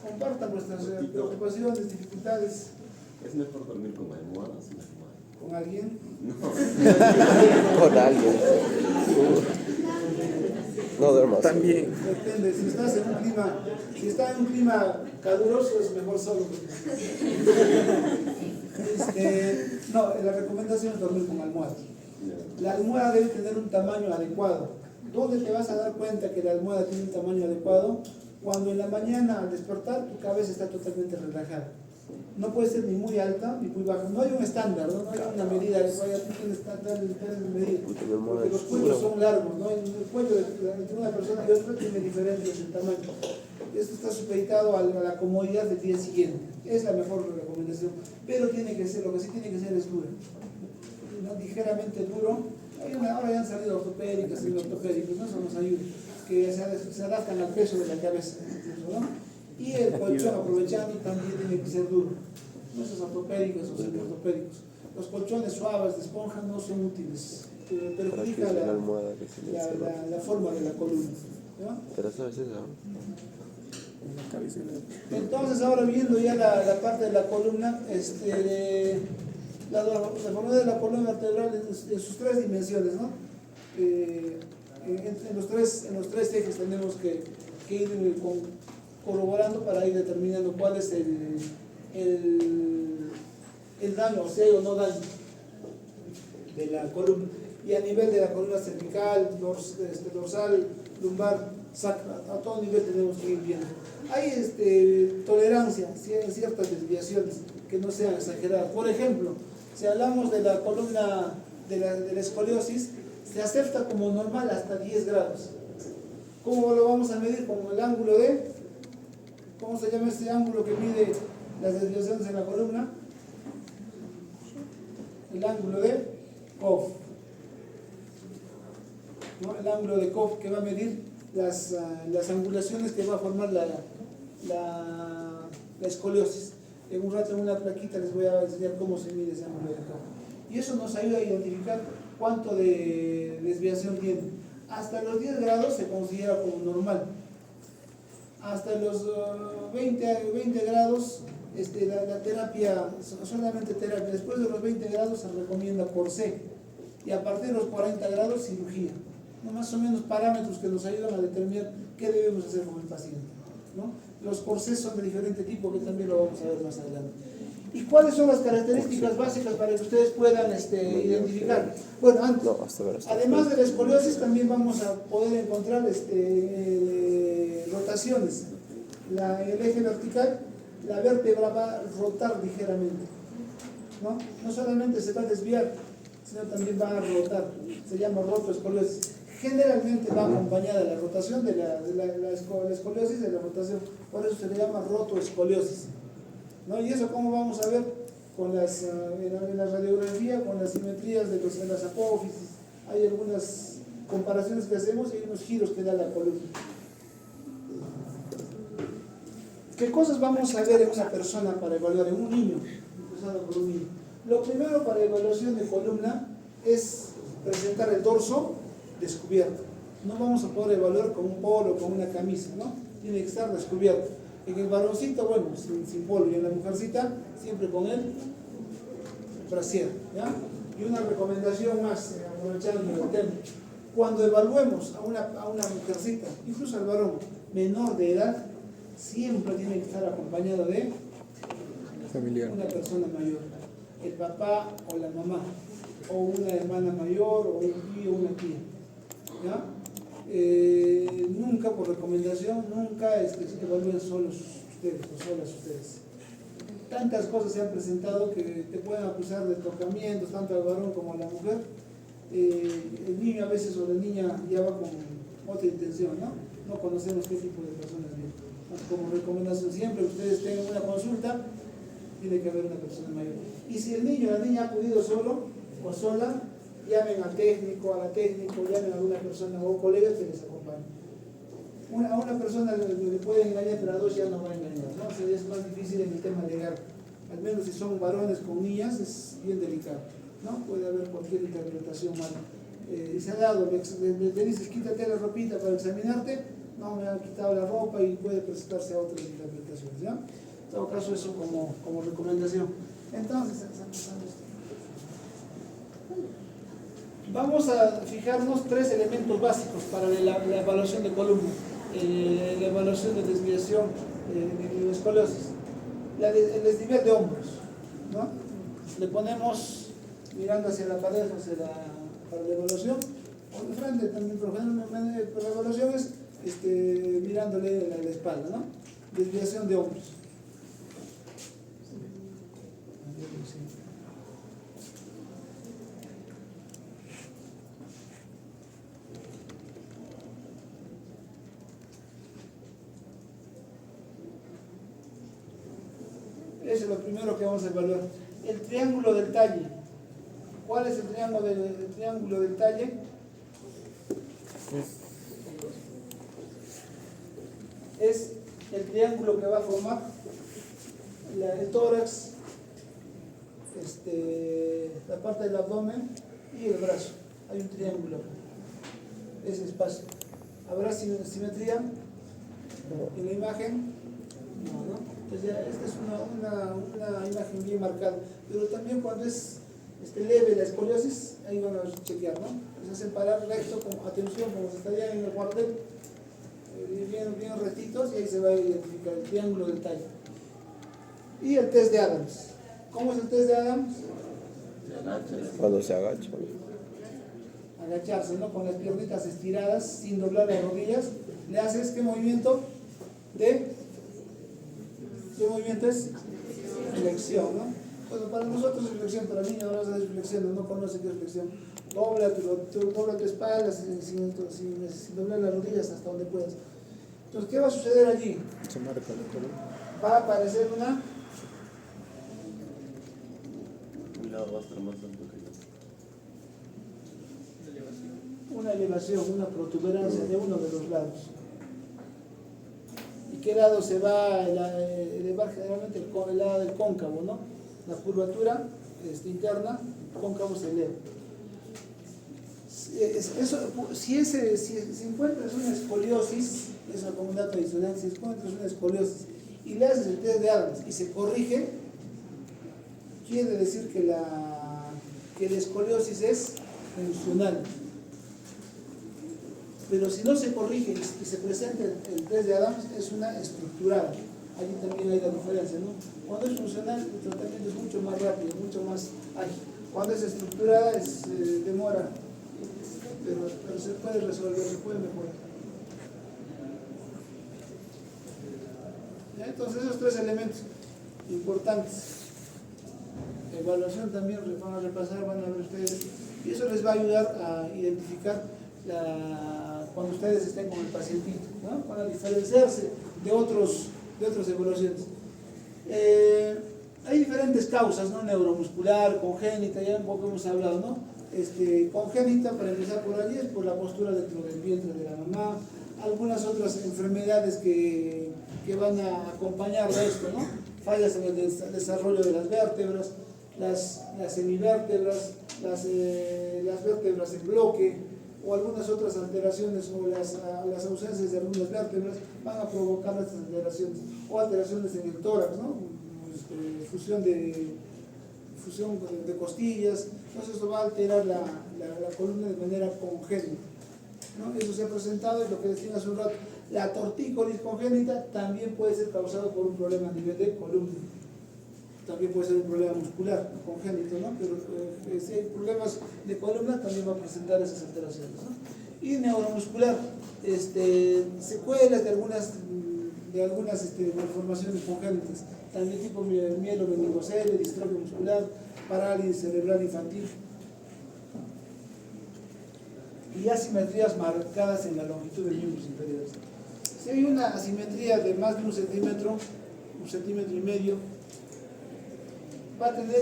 Compartan vuestras preocupaciones, dificultades. ¿Es mejor dormir con almohadas o ¿Con alguien? Con alguien. No duermas. También. Depende, si estás en un clima caluroso es mejor solo. No, la recomendación es dormir con almohada. La almohada debe tener un tamaño adecuado. ¿Dónde te vas a dar cuenta que la almohada tiene un tamaño adecuado? Cuando en la mañana al despertar tu cabeza está totalmente relajada. No puede ser ni muy alta ni muy baja. No hay un estándar, no hay una medida adecuada. Tú tienes tal medida. Porque los cuellos son largos, ¿no? El cuello de una persona y otra tiene diferentes en tamaño. Esto está supeditado a la comodidad del día siguiente. Es la mejor recomendación. Pero tiene que ser, lo que sí tiene que ser es duro. ¿No? Ligeramente duro. Ahora ya han salido ortopédicas y ortopédicos, ¿no? Eso nos ayuda. Que se adaptan al peso de la cabeza, ¿no? Y el colchón, aprovechando, también tiene que ser duro. No esos ortopédicos o semi-ortopédicos. Los colchones suaves de esponja no son útiles. Perjudica la forma de la columna, ¿no? Pero sabes eso. Entonces, ahora viendo ya la parte de la columna, la deformidad de la columna vertebral en sus tres dimensiones, ¿no? En los tres ejes tenemos que ir corroborando para ir determinando cuál es el daño, o sea, o no daño de la columna. Y a nivel de la columna cervical, dorsal, lumbar, sacra, a todo nivel tenemos que ir viendo. Hay tolerancia en ciertas desviaciones que no sean exageradas. Por ejemplo, si hablamos de la columna de la escoliosis, se acepta como normal hasta 10 grados. ¿Cómo lo vamos a medir? Como el ángulo de, ¿cómo se llama este ángulo que mide las desviaciones en la columna? El ángulo de Kof, ¿no? El ángulo de Kof que va a medir las angulaciones que va a formar la escoliosis. En un rato en una plaquita les voy a enseñar cómo se mide ese ángulo de Kof. Y eso nos ayuda a identificar cuánto de desviación tiene. Hasta los 10 grados se considera como normal. Hasta los 20 grados la terapia, solamente terapia. Después de los 20 grados se recomienda por C. Y a partir de los 40 grados cirugía. ¿No? Más o menos parámetros que nos ayudan a determinar qué debemos hacer con el paciente, ¿no? Los corsés son de diferente tipo, que también lo vamos a ver más adelante. ¿Y cuáles son las características básicas para que ustedes puedan identificar? Bueno, además de la escoliosis, también vamos a poder encontrar rotaciones. El eje vertical, la vértebra va a rotar ligeramente, ¿no? No solamente se va a desviar, sino también va a rotar. Se llama rotoescoliosis. Generalmente va acompañada la rotación de la escoliosis de la rotación. Por eso se le llama rotoescoliosis, ¿no? Y eso cómo vamos a ver con en la radiografía, con las simetrías de las apófisis. Hay algunas comparaciones que hacemos y hay unos giros que da la columna. ¿Qué cosas vamos a ver en una persona para evaluar? En un niño, empezando por un niño. Lo primero para evaluación de columna es presentar el dorso descubierto. No vamos a poder evaluar con un polo o con una camisa, ¿no? Tiene que estar descubierto. En el varoncito, bueno, sin polo, y en la mujercita, siempre con el brasier, ¿ya? Y una recomendación más, aprovechando el tema. Cuando evaluemos a una mujercita, incluso al varón menor de edad, siempre tiene que estar acompañado de familiar, una persona mayor, el papá o la mamá, o una hermana mayor, o un tío o una tía, ¿ya? Nunca, por recomendación, nunca evalúen solos ustedes o solas ustedes. tantas cosas se han presentado que te pueden acusar de tocamientos, tanto al varón como a la mujer. El niño a veces o la niña ya va con otra intención, ¿no? No conocemos qué tipo de personas vienen. Como recomendación siempre, ustedes tengan una consulta, tiene que haber una persona mayor. Y si el niño o la niña ha acudido solo o sola, llamen al técnico, llamen a alguna persona o colega que les acompañe. A una persona le puede engañar, pero a dos ya no va a engañar, ¿no? O sea, es más difícil en el tema legal. Al menos si son varones con niñas es bien delicado, ¿no? Puede haber cualquier interpretación mala. Y se ha dado, le dices quítate la ropita para examinarte, no, me han quitado la ropa y puede presentarse a otras interpretaciones, ¿ya? En todo caso, eso como recomendación. Entonces, vamos a fijarnos 3 elementos básicos para la evaluación de columna, la evaluación de desviación de escoliosis. El desnivel de hombros, ¿no? Le ponemos mirando hacia la pared, para la evaluación, o de frente también, pero generalmente para la evaluación es mirándole la espalda, ¿no? Desviación de hombros. Eso es lo primero que vamos a evaluar. El triángulo del talle. ¿Cuál es el triángulo del talle? Es el triángulo que va a formar el tórax, la parte del abdomen y el brazo. Hay un triángulo acá. Ese espacio. ¿Habrá simetría en la imagen? No. Entonces ya esta es una imagen bien marcada, pero también cuando es leve la escoliosis, ahí van a chequear, ¿no? Entonces hacen parar recto, atención, como se estaría en el cuartel, bien rectitos, y ahí se va a identificar el triángulo del talle. Y el test de Adams. ¿Cómo es el test de Adams? Cuando se agacha. Agacharse, ¿no? Con las piernitas estiradas, sin doblar las rodillas. ¿Le haces qué movimiento? ¿Qué movimiento es? Flexión, ¿no? Bueno, para nosotros es flexión, para mí ahora es flexión, no conoce qué es flexión. Dobla tu espalda sin doblar las rodillas hasta donde puedas. Entonces, ¿qué va a suceder allí? Se marca la columna. Va a aparecer Un lado va a estar más alto que el otro. una elevación, una protuberancia de uno de los lados. ¿Y qué lado se va a elevar? Generalmente el lado del cóncavo, ¿no? La curvatura interna, el cóncavo se eleva. Si encuentras una escoliosis, eso como un dato adicional, si encuentras una escoliosis y le haces el test de Adams y se corrige, quiere decir que la escoliosis es funcional. Pero si no se corrige y se presenta el test de Adams, es una estructurada. Allí también hay la diferencia, ¿no? Cuando es funcional, el tratamiento es mucho más rápido, mucho más ágil. Cuando es estructurada, demora, pero se puede resolver, se puede mejorar. ¿Ya? Entonces, esos 3 elementos importantes. Evaluación también van a repasar, van a ver ustedes, y eso les va a ayudar a identificar cuando ustedes estén con el pacientito, ¿no? Para diferenciarse de otras evaluaciones. Hay diferentes causas, ¿no? Neuromuscular, congénita, ya un poco hemos hablado, ¿no? Congénita, para empezar por allí, es por la postura dentro del vientre de la mamá, algunas otras enfermedades que van a acompañar a esto, ¿no? Fallas en el desarrollo de las vértebras, las semivértebras, las vértebras en bloque, o algunas otras alteraciones, o las ausencias de algunas vértebras van a provocar estas alteraciones, o alteraciones en el tórax, ¿no? Fusión de costillas. Entonces esto va a alterar la columna de manera congénita, ¿no? Eso se ha presentado, es lo que decía hace un rato. La tortícolis congénita también puede ser causado por un problema a nivel de columna. También puede ser un problema muscular congénito, ¿no? Pero si hay problemas de columna, también va a presentar esas alteraciones, ¿no? Y neuromuscular, secuelas de algunas de algunas malformaciones congénitas, también tipo mielomeningocele, distrofia muscular, parálisis cerebral infantil y asimetrías marcadas en la longitud de miembros inferiores. Si hay una asimetría de más de 1 centímetro, 1,5 centímetros, va a tener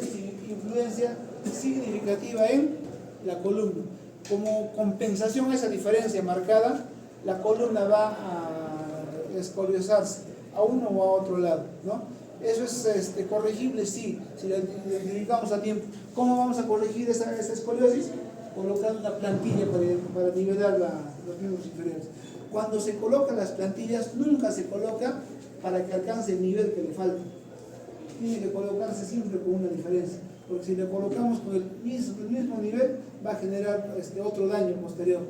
influencia significativa en la columna. Como compensación a esa diferencia marcada, la columna va a escoliosarse a uno o a otro lado, ¿no? Eso es corregible, sí, si la identificamos a tiempo. ¿Cómo vamos a corregir esa escoliosis? Colocando una plantilla para nivelar los miembros inferiores. Cuando se colocan las plantillas, nunca se coloca para que alcance el nivel que le falta. Tiene que colocarse siempre con una diferencia, porque si le colocamos con el mismo nivel, va a generar otro daño posterior,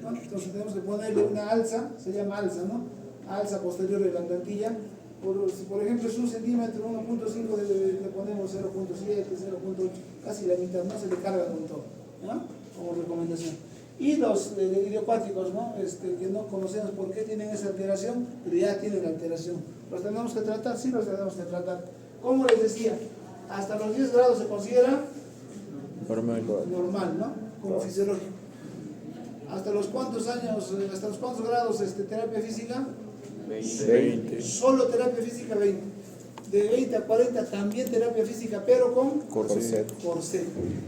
¿no? Entonces tenemos que ponerle una alza, se llama alza, ¿no? Alza posterior de la plantilla. Si por ejemplo es 1 centímetro, 1.5 le ponemos 0.7, 0.8, casi la mitad, no se le carga con todo, ¿no? Como recomendación. Y los idiopáticos, ¿no? Que no conocemos por qué tienen esa alteración, pero ya tienen la alteración. ¿Los tenemos que tratar? Sí, los tenemos que tratar. Como les decía, hasta los 10 grados se considera normal, ¿no? Como fisiológico. ¿Hasta los cuántos años, hasta los cuántos grados terapia física? 20. Solo terapia física 20. De 20 a 40 también terapia física, pero con Corset.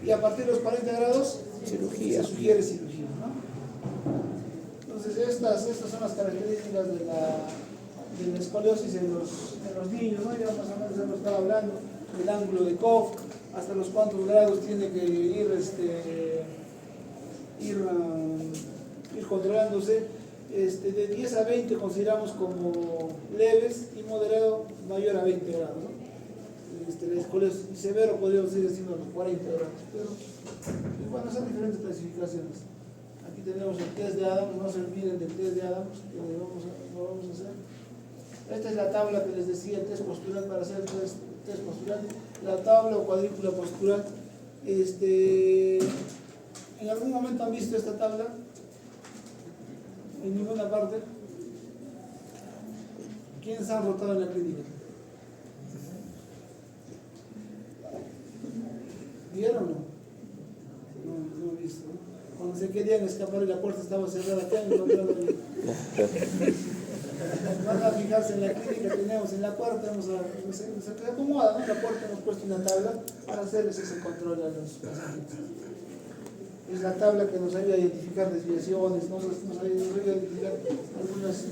Y a partir de los 40 grados Cirugía. se sugiere cirugía, ¿no? Entonces estas son las características de la escoliosis en los niños, ¿no? Ya más o menos hemos estado hablando del ángulo de Koch, hasta los cuántos grados tiene que ir controlándose. De 10 a 20 consideramos como leves y moderado mayor a 20 grados, ¿no? La escoliosis severo podríamos ir diciendo los 40 grados, pero bueno, son diferentes clasificaciones. Aquí tenemos el test de Adams, no se olviden del test de Adams que lo vamos a hacer. Esta es la tabla que les decía, el test postural para hacer el test postural, la tabla o cuadrícula postural. ¿En algún momento han visto esta tabla? En ninguna parte. ¿Quiénes han rotado en la clínica? ¿Vieron o no? No he visto, ¿no? Cuando se querían escapar y la puerta estaba cerrada, acá encontraron bien. Van a fijarse en la clínica, tenemos en la puerta, se acomoda, ¿no? La puerta hemos puesto una tabla para hacerles ese control a los pacientes. Es la tabla que nos ayuda a identificar desviaciones, nos ayuda a identificar algunas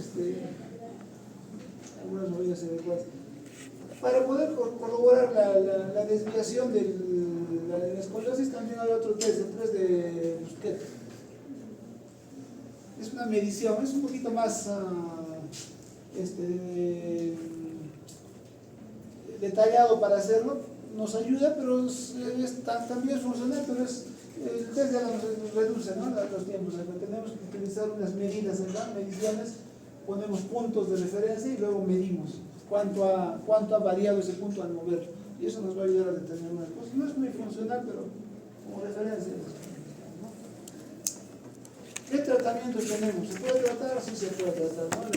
movidas adecuadas. Para poder corroborar la desviación de la escoliosis también hay otro test, el test de Busquets. Es una medición, es un poquito más detallado para hacerlo, nos ayuda, pero también es funcional, pero el test ya nos reduce, ¿no? Los tiempos. Tenemos que utilizar unas medidas, ¿verdad? Mediciones, ponemos puntos de referencia y luego medimos cuánto ha variado ese punto al moverlo. Y eso nos va a ayudar a determinar unas cosas. No es muy funcional, pero como referencia. ¿No? ¿Qué tratamientos tenemos? ¿Se puede tratar? Sí se puede tratar, ¿no?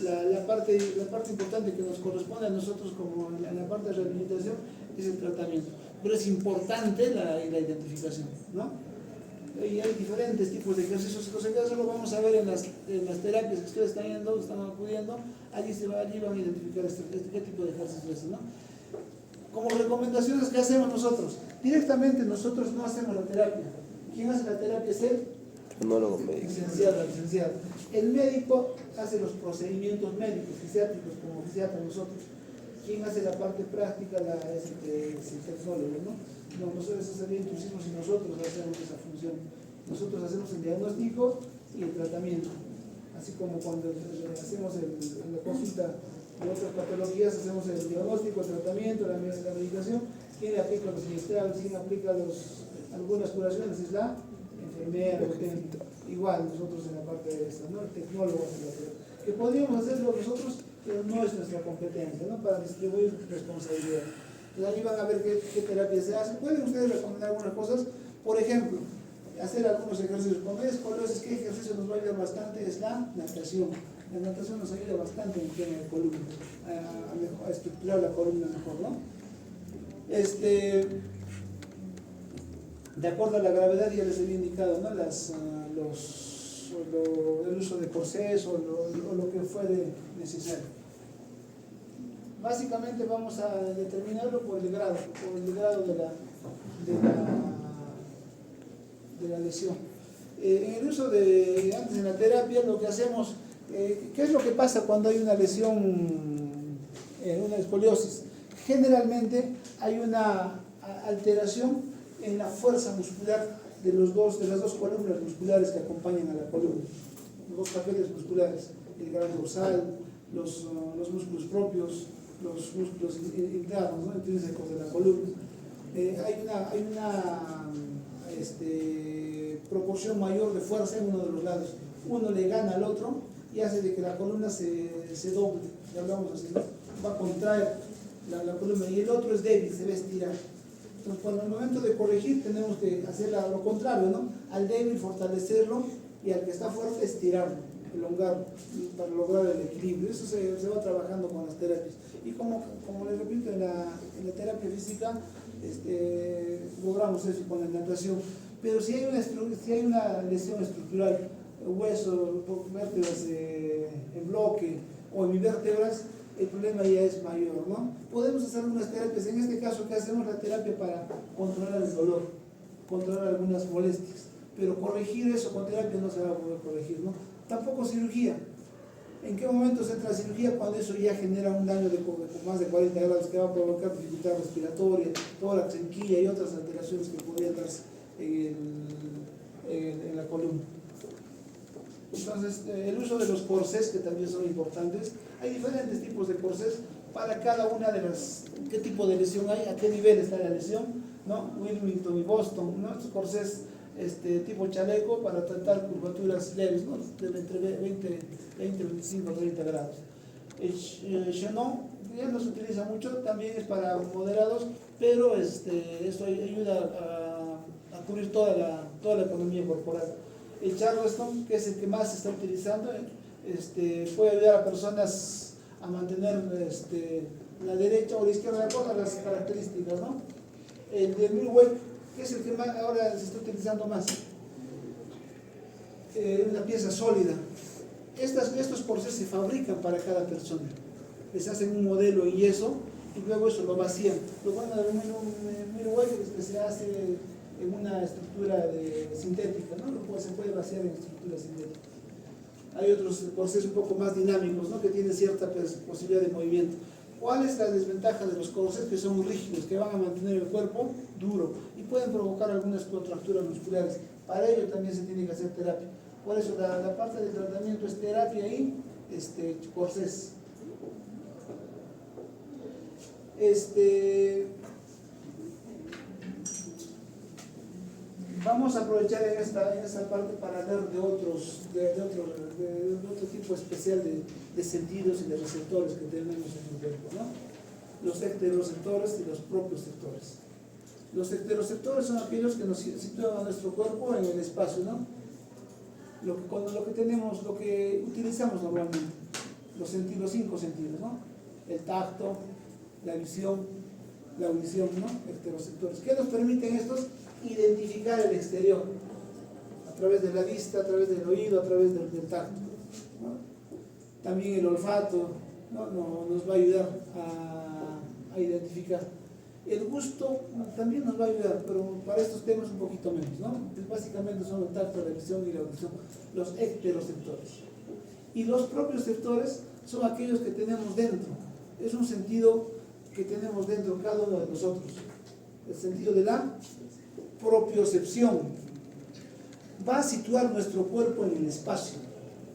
La parte importante que nos corresponde a nosotros como en la parte de rehabilitación es el tratamiento. Pero es importante la identificación, ¿no? Y hay diferentes tipos de ejercicios. Eso lo vamos a ver en las terapias que ustedes están acudiendo. Allí van a identificar qué tipo de ejercicio es, ¿no? Como recomendaciones, ¿qué hacemos nosotros? Directamente nosotros no hacemos la terapia. ¿Quién hace la terapia? Es el Tecnólogo médico. licenciado. El médico hace los procedimientos médicos, fisiátricos, como fisiatra nosotros. ¿Quién hace la parte práctica? Es el tecnólogo, ¿no? No, nosotros sería intrusivos si nosotros hacemos esa función. Nosotros hacemos el diagnóstico y el tratamiento. Así como cuando hacemos la consulta de otras patologías, hacemos el diagnóstico, el tratamiento, la medicación. ¿Quién le aplica los inyectables? ¿Quién aplica algunas curaciones? Es la enfermera, el técnico. Igual nosotros en la parte de esta, ¿no? El tecnólogo hace la terapia. Que podríamos hacerlo nosotros, pero no es nuestra competencia, ¿no? Para distribuir responsabilidad. Entonces ahí van a ver qué terapia se hace. Pueden ustedes recomendar algunas cosas. Por ejemplo, hacer algunos ejercicios. Cuando hay escoliosis, ¿qué ejercicio nos va a ayudar bastante? Es la natación. La natación nos ayuda bastante en el tema de columna, a estructurar la columna mejor, ¿no? De acuerdo a la gravedad ya les había indicado, ¿no? El uso de corsés o lo que fuere necesario. Básicamente vamos a determinarlo por el grado de la lesión. En el uso antes en la terapia, lo que hacemos, ¿qué es lo que pasa cuando hay una lesión, una escoliosis? Generalmente hay una alteración en la fuerza muscular de las dos columnas musculares que acompañan a la columna, los dos papeles musculares, el gran dorsal, los músculos propios, los músculos internos, ¿no? Intrínsecos de la columna. Hay una proporción mayor de fuerza en uno de los lados. Uno le gana al otro y hace de que la columna se doble, ya hablamos así, ¿no? Va a contraer la columna, y el otro es débil, se va a estirar. Entonces, cuando el momento de corregir tenemos que hacer lo contrario, ¿no? Al débil fortalecerlo y al que está fuerte estirarlo, elongarlo, para lograr el equilibrio. Eso se va trabajando con las terapias. Y como les repito, en la terapia física logramos eso con la natación. Pero si hay una lesión estructural, hueso, vértebras en bloque o en vértebras, el problema ya es mayor, ¿no? Podemos hacer algunas terapias. En este caso, ¿qué hacemos? La terapia para controlar el dolor, controlar algunas molestias. Pero corregir eso con terapia no se va a poder corregir, ¿no? Tampoco cirugía. ¿En qué momento se entra la cirugía? Cuando eso ya genera un daño de más de 40 grados que va a provocar dificultad respiratoria, tórax, enquilla y otras alteraciones que podrían darse en la columna. Entonces, el uso de los corsés, que también son importantes. Hay diferentes tipos de corsés para cada una de las, qué tipo de lesión hay, a qué nivel está la lesión, ¿no? Wilmington y Boston, ¿no? Estos corsés tipo chaleco para tratar curvaturas leves, ¿no? De entre 20, 25, 30 grados. El Chenon ya no se utiliza mucho, también es para moderados, pero esto ayuda a cubrir toda la economía corporal. El Charleston, que es el que más se está utilizando, puede ayudar a personas a mantener la derecha o la izquierda de acuerdo a las características, ¿no? El de Milwaukee, que es el que más ahora se está utilizando más, una pieza sólida. Estos corsés se fabrican para cada persona, les hacen un modelo en yeso y luego eso lo vacían. Lo bueno del Milwaukee es que se hace en una estructura sintética, ¿no? Se puede vaciar en estructura sintética. Hay otros corsés un poco más dinámicos, ¿no? Que tienen cierta posibilidad de movimiento. ¿Cuál es la desventaja de los corsés? Que son rígidos, que van a mantener el cuerpo duro y pueden provocar algunas contracturas musculares. Para ello también se tiene que hacer terapia. Por eso la parte del tratamiento es terapia y corsés. Vamos a aprovechar en esta parte para hablar de otro tipo especial de sentidos y de receptores que tenemos en el cuerpo, ¿no? Los ecteroreceptores y los propioceptores. Los ecteroreceptores son aquellos que nos sitúan a nuestro cuerpo en el espacio, ¿no? Lo que utilizamos normalmente, los 5 sentidos, ¿no? El tacto, la visión, la audición, ¿no? Ecteroreceptores. ¿Qué nos permiten estos? Identificar el exterior a través de la vista, a través del oído, a través del tacto, ¿no? También el olfato, ¿no? Nos va a ayudar a identificar. El gusto también nos va a ayudar, pero para estos temas un poquito menos, ¿no? Básicamente son el tacto, la visión y la audición, los ecteroreceptores. Y los propioceptores son aquellos que tenemos dentro. Es un sentido que tenemos dentro cada uno de nosotros. El sentido de la propiocepción va a situar nuestro cuerpo en el espacio.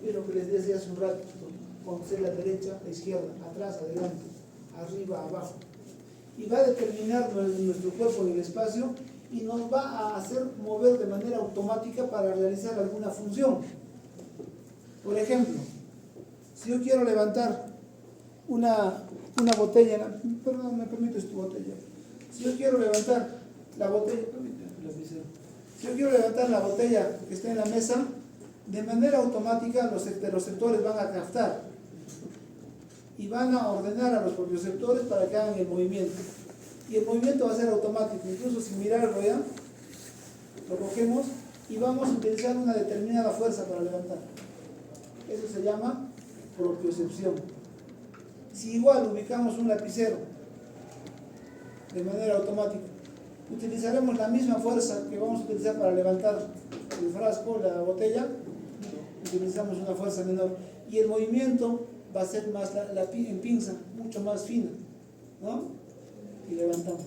Es lo que les decía hace un rato, conocer la derecha, la izquierda, atrás, adelante, arriba, abajo. Y va a determinar nuestro cuerpo en el espacio y nos va a hacer mover de manera automática para realizar alguna función. Por ejemplo, si yo quiero levantar una botella, perdón, me permites tu botella. Si yo quiero levantar la botella, si yo quiero levantar la botella que está en la mesa, De manera automática los ecteroceptores van a captar y van a ordenar a los propioceptores para que hagan el movimiento. Y el movimiento va a ser automático, incluso sin mirarlo ya, lo cogemos y vamos a utilizar una determinada fuerza para levantar. Eso se llama propiocepción. Si igual ubicamos un lapicero de manera automática, utilizaremos la misma fuerza que vamos a utilizar para levantar el frasco, la botella, utilizamos una fuerza menor. Y el movimiento va a ser más en pinza, mucho más fina, ¿no? Y levantamos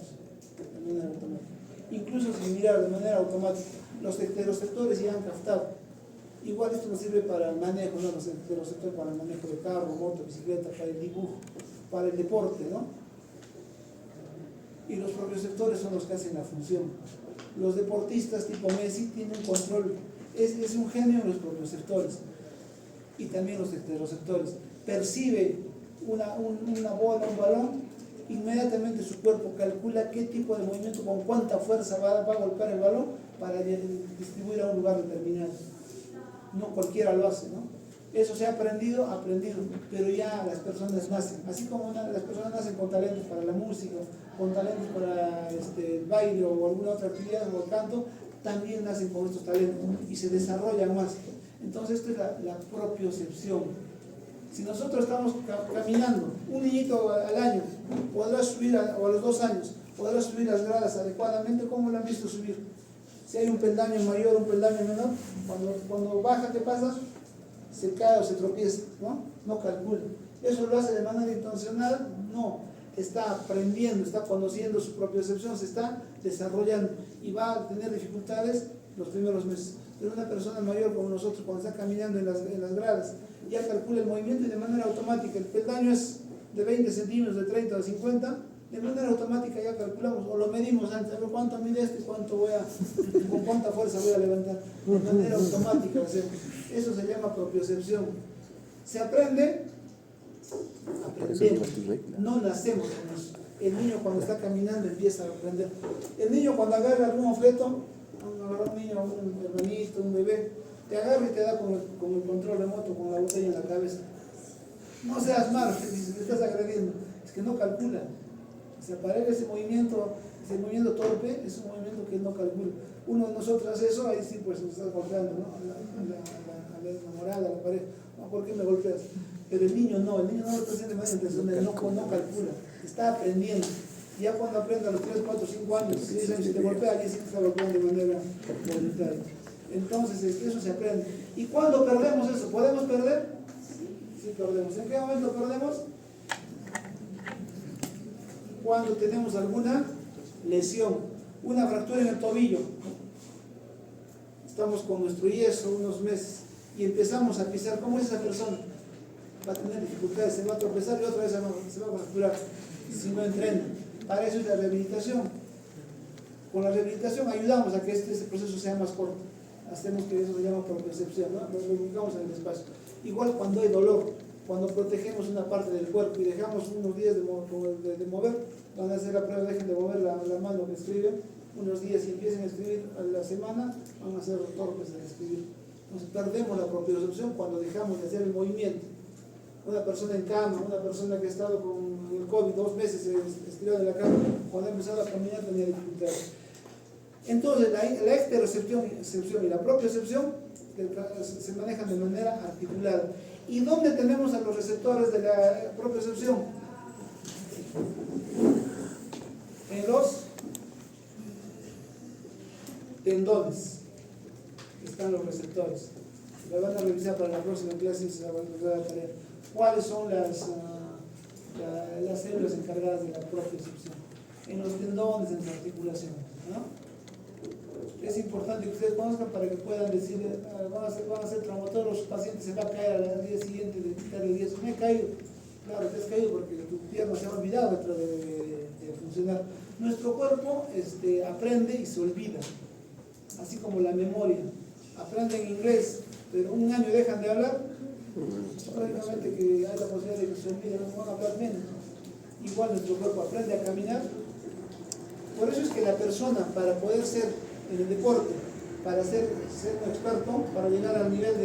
de manera automática. Incluso sin mirar, de manera automática, los ecteroceptores ya han captado. Igual esto nos sirve para el manejo, ¿no? Los ecteroceptores para el manejo de carro, moto, bicicleta, para el dibujo, para el deporte, ¿no? Y los propioceptores son los que hacen la función. Los deportistas tipo Messi tienen control, es un genio en los propioceptores y también los ecteroceptores. Percibe una bola, un balón, inmediatamente su cuerpo calcula qué tipo de movimiento, con cuánta fuerza va a golpear el balón para distribuir a un lugar determinado. No cualquiera lo hace, ¿no? Eso se ha aprendido, pero ya las personas nacen, así como las personas nacen con talentos para la música, con talentos para el baile o alguna otra actividad o el canto, también nacen con estos talentos y se desarrollan más. Entonces esto es la propiocepción. Si nosotros estamos caminando, un niñito al año podrá subir, o a los 2 años, podrá subir las gradas adecuadamente. ¿Cómo lo han visto subir? Si hay un peldaño mayor, un peldaño menor, cuando baja, ¿qué pasa? Se cae o se tropieza, ¿no? No calcula. ¿Eso lo hace de manera intencional? No. Está aprendiendo, está conociendo su propiocepción, se está desarrollando y va a tener dificultades los primeros meses. Pero una persona mayor como nosotros, cuando está caminando en las gradas, ya calcula el movimiento y de manera automática. El peldaño es de 20 centímetros, de 30 a 50, de manera automática ya calculamos, o lo medimos antes, a ver cuánto mide este, con cuánta fuerza voy a levantar. De manera automática, o sea, eso se llama propiocepción. Se aprende, aprendemos, no nacemos con eso. El niño cuando está caminando empieza a aprender. El niño cuando agarra algún objeto, un niño, un hermanito, un bebé, te agarra y te da con el control remoto, con la botella en la cabeza. No seas malo, te estás agrediendo, es que no calcula. O sea, para él ese movimiento torpe es un movimiento que él no calcula. Uno de nosotros hace eso, ahí sí pues nos está golpeando, ¿no? A la enamorada, a la pareja. No, ¿por qué me golpeas? Pero el niño no lo está haciendo de manera intencional, no calcula, está aprendiendo. Ya cuando aprenda a los 3, 4, 5 años, 6 años, si te golpea, ahí sí te está golpeando de manera voluntaria. Entonces, eso se aprende. ¿Y cuándo perdemos eso? ¿Podemos perder? Sí, perdemos. ¿En qué momento perdemos? Cuando tenemos alguna lesión, una fractura en el tobillo. Estamos con nuestro yeso unos meses y empezamos a pisar. ¿Cómo es esa persona? Va a tener dificultades, se va a tropezar y otra vez se va a fracturar si no entrena. Para eso es la rehabilitación. Con la rehabilitación ayudamos a que este proceso sea más corto. Hacemos que eso se llama propiocepción, ¿no? Lo ubicamos en el espacio. Igual cuando hay dolor, cuando protegemos una parte del cuerpo y dejamos unos días de mover, van a hacer la prueba, dejen de mover la mano que escriben, unos días y empiecen a escribir a la semana, van a ser torpes al escribir. Entonces perdemos la propiocepción cuando dejamos de hacer el movimiento. Una persona en cama, una persona que ha estado con el COVID 2 meses estirada en la cama, cuando ha empezado a caminar tenía dificultades. Entonces la ecterocepción y la propiocepción se manejan de manera articulada. ¿Y dónde tenemos a los receptores de la propiocepción? En los tendones están los receptores. La van a revisar para la próxima clase y se va a dar la tarea. ¿Cuáles son las células encargadas de la propiocepción? En los tendones, en las articulaciones, ¿no? Es importante que ustedes conozcan para que puedan decirle, van a ser traumatólogos, los pacientes se va a caer al día siguiente de quitarle el yeso. Me he caído. Claro, te has caído porque tu pierna se ha olvidado dentro de funcionar. Nuestro cuerpo aprende y se olvida, así como la memoria. Aprenden inglés, pero un año dejan de hablar, prácticamente que hay la posibilidad de que se olviden, no van a hablar menos. Igual nuestro cuerpo aprende a caminar. Por eso es que la persona, para poder ser en el deporte para ser un experto, para llegar al nivel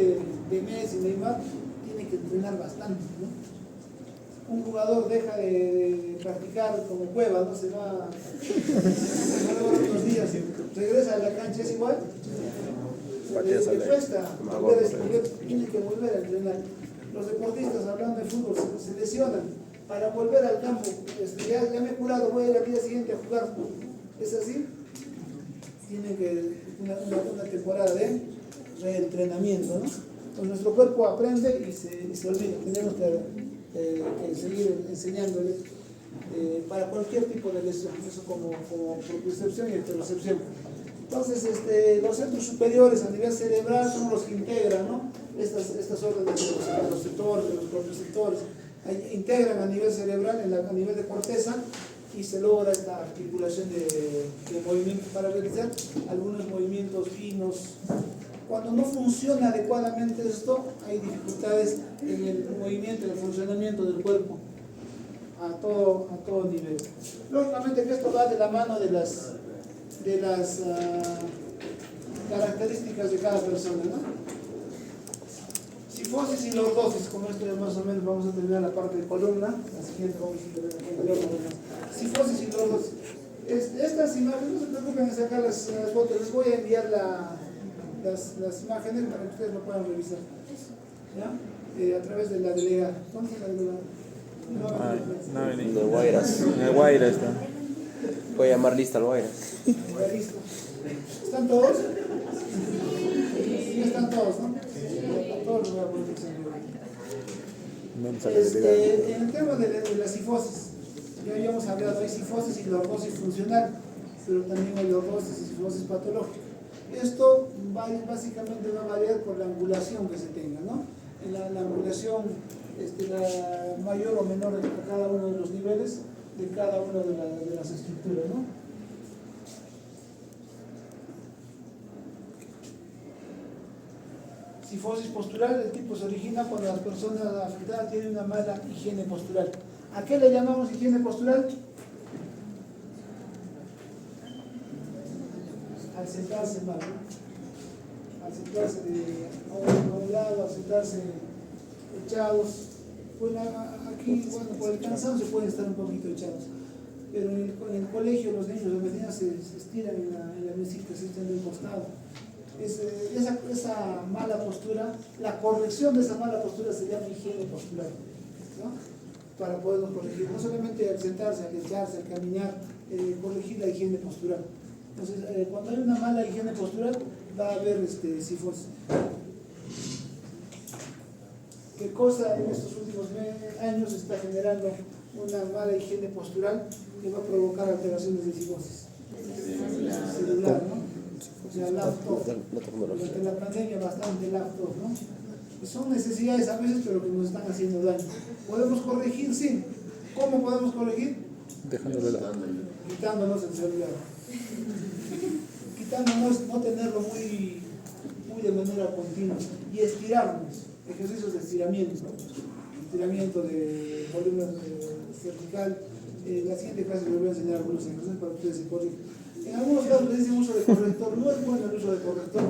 de Messi, Neymar, tiene que entrenar bastante, ¿no? Un jugador deja de practicar como Cueva, ¿no? Se va unos días, regresa a la cancha, es igual. Le cuesta tiene que volver a entrenar. Los deportistas, hablando de fútbol, se lesionan para volver al campo. Ya me he curado, voy a ir al día siguiente a jugar. ¿Es así? Tiene que una temporada de reentrenamiento, ¿no? Pues nuestro cuerpo aprende y se olvida. Tenemos que seguir enseñándole para cualquier tipo de lesión, eso como propiocepción y interocepción. Entonces, los centros superiores a nivel cerebral son los que integran, ¿no? Estas órdenes de los receptores, de los propioceptores, integran a nivel cerebral, a nivel de corteza, y se logra esta articulación de movimientos para realizar algunos movimientos finos. Cuando no funciona adecuadamente esto, hay dificultades en el movimiento, en el funcionamiento del cuerpo a todo nivel. Lógicamente que esto va de la mano de las características de cada persona, ¿no? Sifosis y lordosis, con esto ya más o menos vamos a terminar la parte de columna. La siguiente vamos a terminar la columna. Sifosis y lordosis. Estas imágenes, no se preocupen en sacar las fotos, les voy a enviar las imágenes para que ustedes lo puedan revisar, ¿ya? A través de la delegada. ¿Dónde está la delegada? En el Guayras. En el Guaira está. Voy a llamar lista al Guayras. Ya listo. ¿Están todos? Sí, están todos, ¿no? Están todos los voy a poner que se ¿Dónde está la delegada? en el tema de la sifosis, ya habíamos hablado, hay sifosis y lordosis funcional, pero también hay lordosis y sifosis patológica. Esto básicamente va a variar por la angulación que se tenga, ¿no? En la angulación, la mayor o menor de cada uno de los niveles de cada una de las estructuras, ¿no? Sifosis postural, el tipo se origina cuando las personas afectadas tienen una mala higiene postural. ¿A qué le llamamos higiene postural? Al sentarse mal, ¿no? Al sentarse a un lado, al sentarse echados. Bueno, aquí, bueno, por el cansancio pueden estar un poquito echados. Pero en el colegio los niños, las vecinas se estiran en la mesita, se echan de un costado. Esa mala postura, la corrección de esa mala postura se llama higiene postural, ¿no? Para podernos corregir, no solamente al sentarse, al echarse, al caminar, corregir la higiene postural. Entonces, cuando hay una mala higiene postural, va a haber sifosis. ¿Qué cosa en estos últimos años está generando una mala higiene postural que va a provocar alteraciones de sifosis? Celular, ¿no? O sea, laptop. Durante la pandemia bastante laptop, ¿no? Y son necesidades a veces, pero que nos están haciendo daño. ¿Podemos corregir? Sí. ¿Cómo podemos corregir? Dejándolo de lado. Quitándonos el celular. Quitándonos, no tenerlo muy de manera continua. Y estirarnos. Ejercicios de estiramiento, ¿no? Estiramiento de columna vertical. La siguiente clase les voy a enseñar algunos ejercicios para que ustedes se corrijan. En algunos casos les dicen uso de corrector. No es bueno el uso de corrector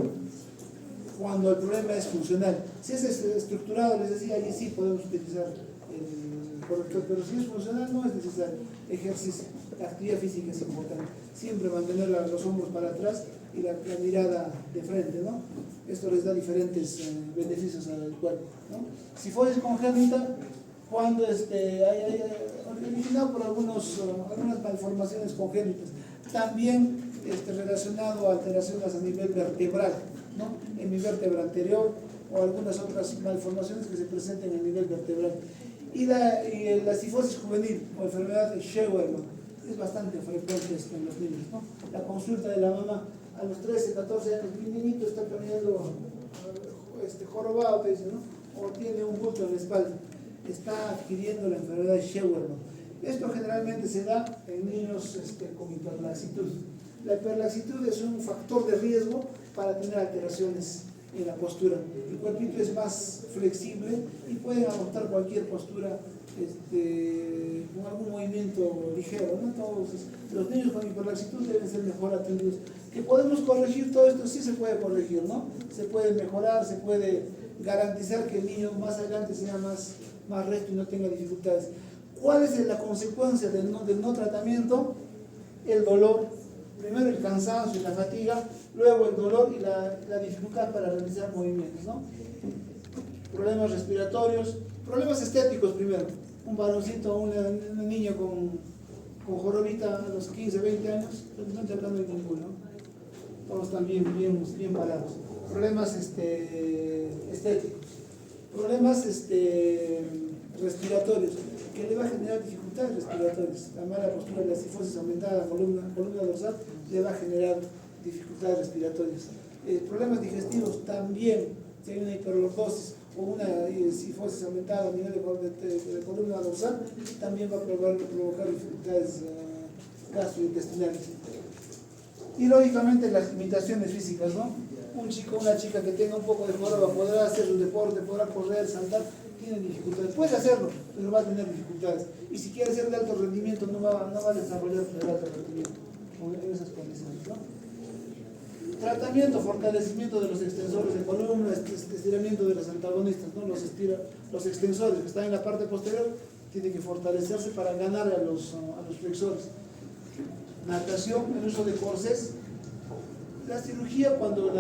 cuando el problema es funcional. Si es estructurado, les decía, allí sí podemos utilizar el corrector, pero si es funcional no es necesario. Ejercicio, la actividad física es importante. Siempre mantener los hombros para atrás y la mirada de frente, ¿no? Esto les da diferentes beneficios al cuerpo, ¿no? Sifosis congénita, cuando originado por algunas malformaciones congénitas, también relacionado a alteraciones a nivel vertebral, ¿no? En mi vértebra anterior o algunas otras malformaciones que se presenten a nivel vertebral. Y la sifosis juvenil o enfermedad de Scheuermann es bastante frecuente en los niños, ¿no? La consulta de la mamá a los 13, 14 años, mi niñito está caminando jorobado, te dice, ¿no? O tiene un bulto en la espalda, está adquiriendo la enfermedad de Scheuermann. Esto generalmente se da en niños con hiperlaxitud. La hiperlaxitud es un factor de riesgo para tener alteraciones en la postura. El cuerpito es más flexible y pueden adoptar cualquier postura con algún movimiento ligero, ¿no? Entonces, los niños con hiperlaxitud deben ser mejor atendidos. ¿Que podemos corregir todo esto? Sí se puede corregir, ¿no? Se puede mejorar, se puede garantizar que el niño más adelante sea más recto y no tenga dificultades. ¿Cuál es la consecuencia del no tratamiento? El dolor, primero el cansancio y la fatiga, luego el dolor y la dificultad para realizar movimientos, ¿no? Problemas respiratorios, problemas estéticos primero. Un varoncito o una niña con jorobita a los 15, 20 años, no estoy hablando de ninguno, ¿no? Todos están bien parados. Problemas estéticos, problemas respiratorios, que le va a generar dificultades respiratorias. La mala postura de la cifosis aumentada, la columna dorsal, le va a generar dificultades respiratorias. Problemas digestivos también, si hay una hiperlordosis o una cifosis aumentada a nivel de columna dorsal, también va a provocar dificultades gastrointestinales. Y lógicamente las limitaciones físicas, ¿no? Un chico o una chica que tenga un poco de joroba podrá hacer su deporte, podrá correr, saltar, tiene dificultades. Puede hacerlo, pero va a tener dificultades. Y si quiere ser de alto rendimiento, no va a desarrollar el alto rendimiento con esas condiciones, ¿no? Tratamiento, fortalecimiento de los extensores de columna, estiramiento de los antagonistas, ¿no? Los extensores que están en la parte posterior tienen que fortalecerse para ganar a los flexores. Natación, el uso de corsés. La cirugía cuando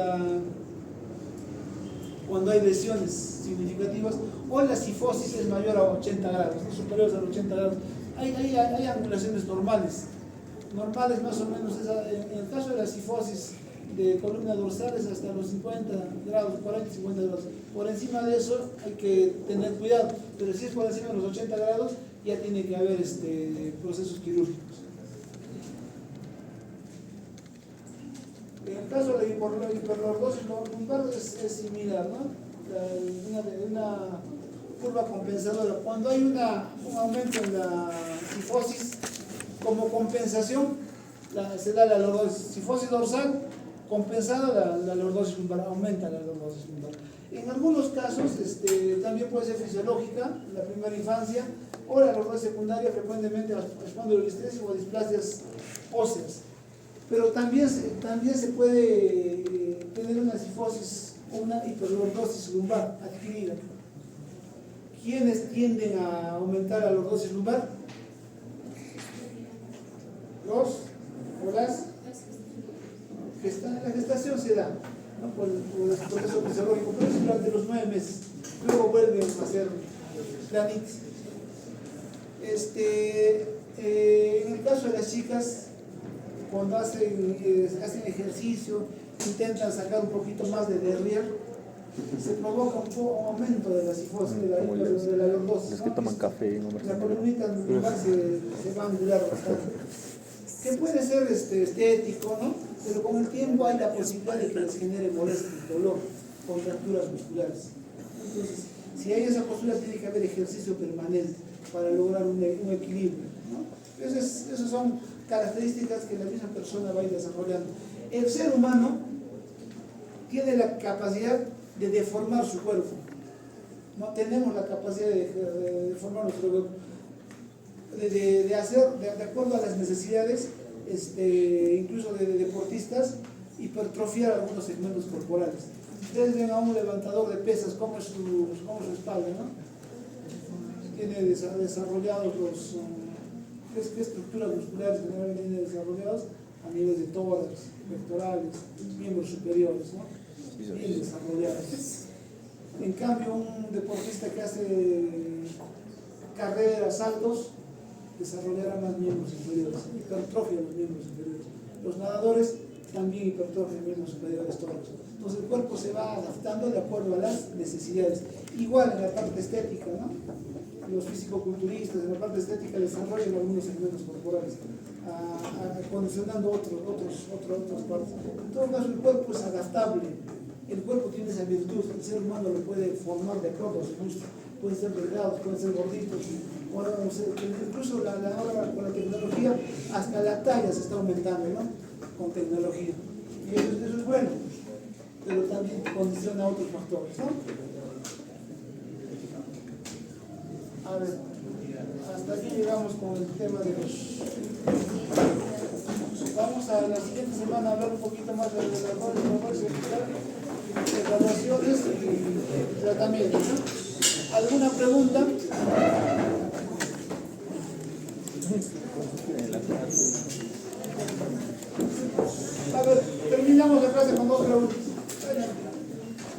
hay lesiones significativas o la cifosis es mayor a 80 grados, ¿no? Superiores a los 80 grados. Hay angulaciones normales más o menos. En el caso de la cifosis de columna dorsal es hasta los 50 grados, 40 y 50 grados. Por encima de eso hay que tener cuidado, pero si es por encima de los 80 grados ya tiene que haber procesos quirúrgicos. En el caso de la hiperlordosis lumbar es similar, ¿no? Una curva compensadora. Cuando hay un aumento en la cifosis, como compensación, se da la lordosis. Cifosis dorsal, compensada la lordosis lumbar, aumenta la lordosis lumbar. En algunos casos también puede ser fisiológica, en la primera infancia, o la lordosis secundaria, frecuentemente a espondilolistesis o a displasias óseas. Pero también se puede tener una cifosis o una hiperlordosis lumbar adquirida. ¿Quiénes tienden a aumentar la lordosis lumbar? La gestación se da, ¿no? por el proceso fisiológico, pero es durante los 9 meses. Luego vuelven a hacer planitis. En el caso de las chicas, cuando hacen ejercicio, intentan sacar un poquito más de derrier, se provoca un aumento de la cifosis, de la lordosis. Los que toman café, ¿no? La columnita lumbar se va a angular bastante. Que puede ser estético, ¿no? Pero con el tiempo hay la posibilidad de que les genere molestia, dolor, contracturas musculares. Entonces, si hay esa postura, tiene que haber ejercicio permanente para lograr un equilibrio, ¿no? Esas son características que la misma persona va a ir desarrollando. El ser humano tiene la capacidad de deformar su cuerpo. No tenemos la capacidad de deformar nuestro cuerpo, de hacer, de acuerdo a las necesidades, incluso de deportistas, hipertrofiar algunos segmentos corporales. Ustedes ven a un levantador de pesas, cómo es su espalda, ¿no? Tiene desarrollados ¿qué estructuras musculares generalmente tiene desarrolladas? A nivel de tórax, pectorales, miembros superiores, ¿no? Bien desarrollados. En cambio, un deportista que hace carreras, saltos, desarrollará más miembros inferiores, hipertrofia de los miembros inferiores. Los nadadores también hipertrofia de miembros superiores todos. Entonces el cuerpo se va adaptando de acuerdo a las necesidades. Igual en la parte estética, ¿no? Los fisicoculturistas en la parte estética desarrollan algunos segmentos corporales, acondicionando otras partes. En todo caso, el cuerpo es adaptable. El cuerpo tiene esa virtud, el ser humano lo puede formar de acuerdo a su gusto. Pueden ser delgados, pueden ser gorditos. Incluso ahora con la tecnología, hasta la talla se está aumentando, ¿no? Con tecnología. Y eso es bueno, pero también condiciona otros factores, ¿no? A ver, hasta aquí llegamos con el tema de los Vamos a la siguiente semana a hablar un poquito más de evaluaciones y tratamiento, ¿no? ¿Alguna pregunta? A ver, terminamos la clase con dos preguntas.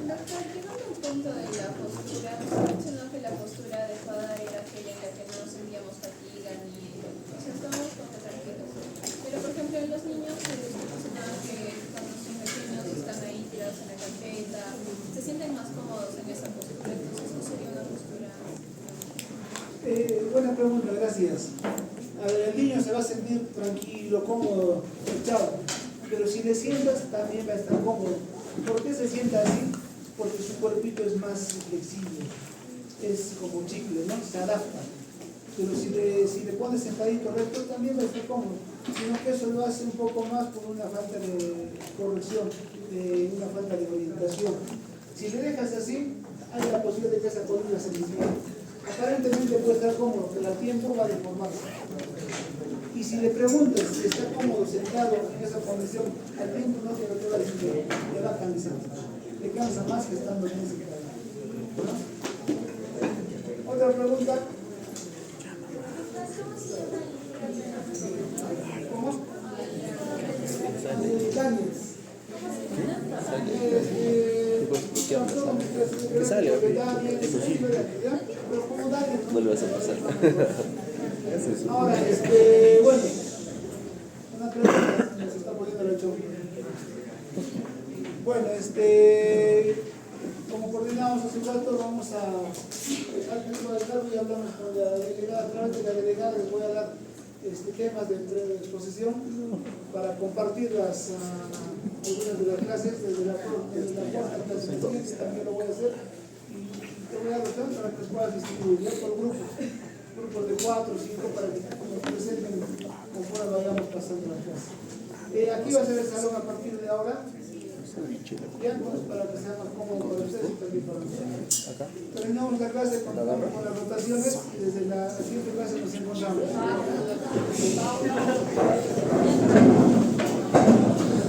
Doctor, llegando al punto de la postura, mencionó que la postura adecuada era aquella en la que no sentíamos fatiga ni, o sea, estamos como tranquilos. Pero, por ejemplo, en los niños se mencionaba que cuando son pequeños están ahí tirados en la carpeta, se sienten más cómodos en esa postura, entonces no sería una postura. Buena pregunta, gracias. A ver, el niño se va a sentir tranquilo, cómodo, echado, pero si le sientas también va a estar cómodo. ¿Por qué se sienta así? Porque su cuerpito es más flexible, es como chicle, ¿no? Se adapta. Pero si le pones sentadito recto también va a estar cómodo, sino que eso lo hace un poco más por una falta de corrección, una falta de orientación. Si le dejas así, hay la posibilidad de que esa columna se desvíe. Aparentemente puede estar cómodo, pero al tiempo va a deformarse. Y si le preguntas si está cómodo sentado en esa condición, al tiempo no te va a decir que le va a cansar. Le cansa más que estando en ese estado. ¿No? Otra pregunta. ¿Cómo? Daniels. ¿Qué sale? Pero como Daniels. No le vas a pasar. Ahora, bueno, una pregunta, se está poniendo el show. Bueno, como coordinamos hace un rato, vamos al mismo del cargo y hablamos con la delegada. A través de la delegada les voy a dar temas de exposición para compartir algunas de las clases desde la cuarta clase de ciencia, también lo voy a hacer. Y te voy a dar para que puedas distribuir por grupos de 4 o 5 para que nos presenten conforme vayamos pasando la clase. Aquí va a ser el salón a partir de ahora. Ya, pues, para que sea más cómodo para ustedes y también para nosotros. Terminamos la clase con las rotaciones y desde la siguiente clase nos encontramos.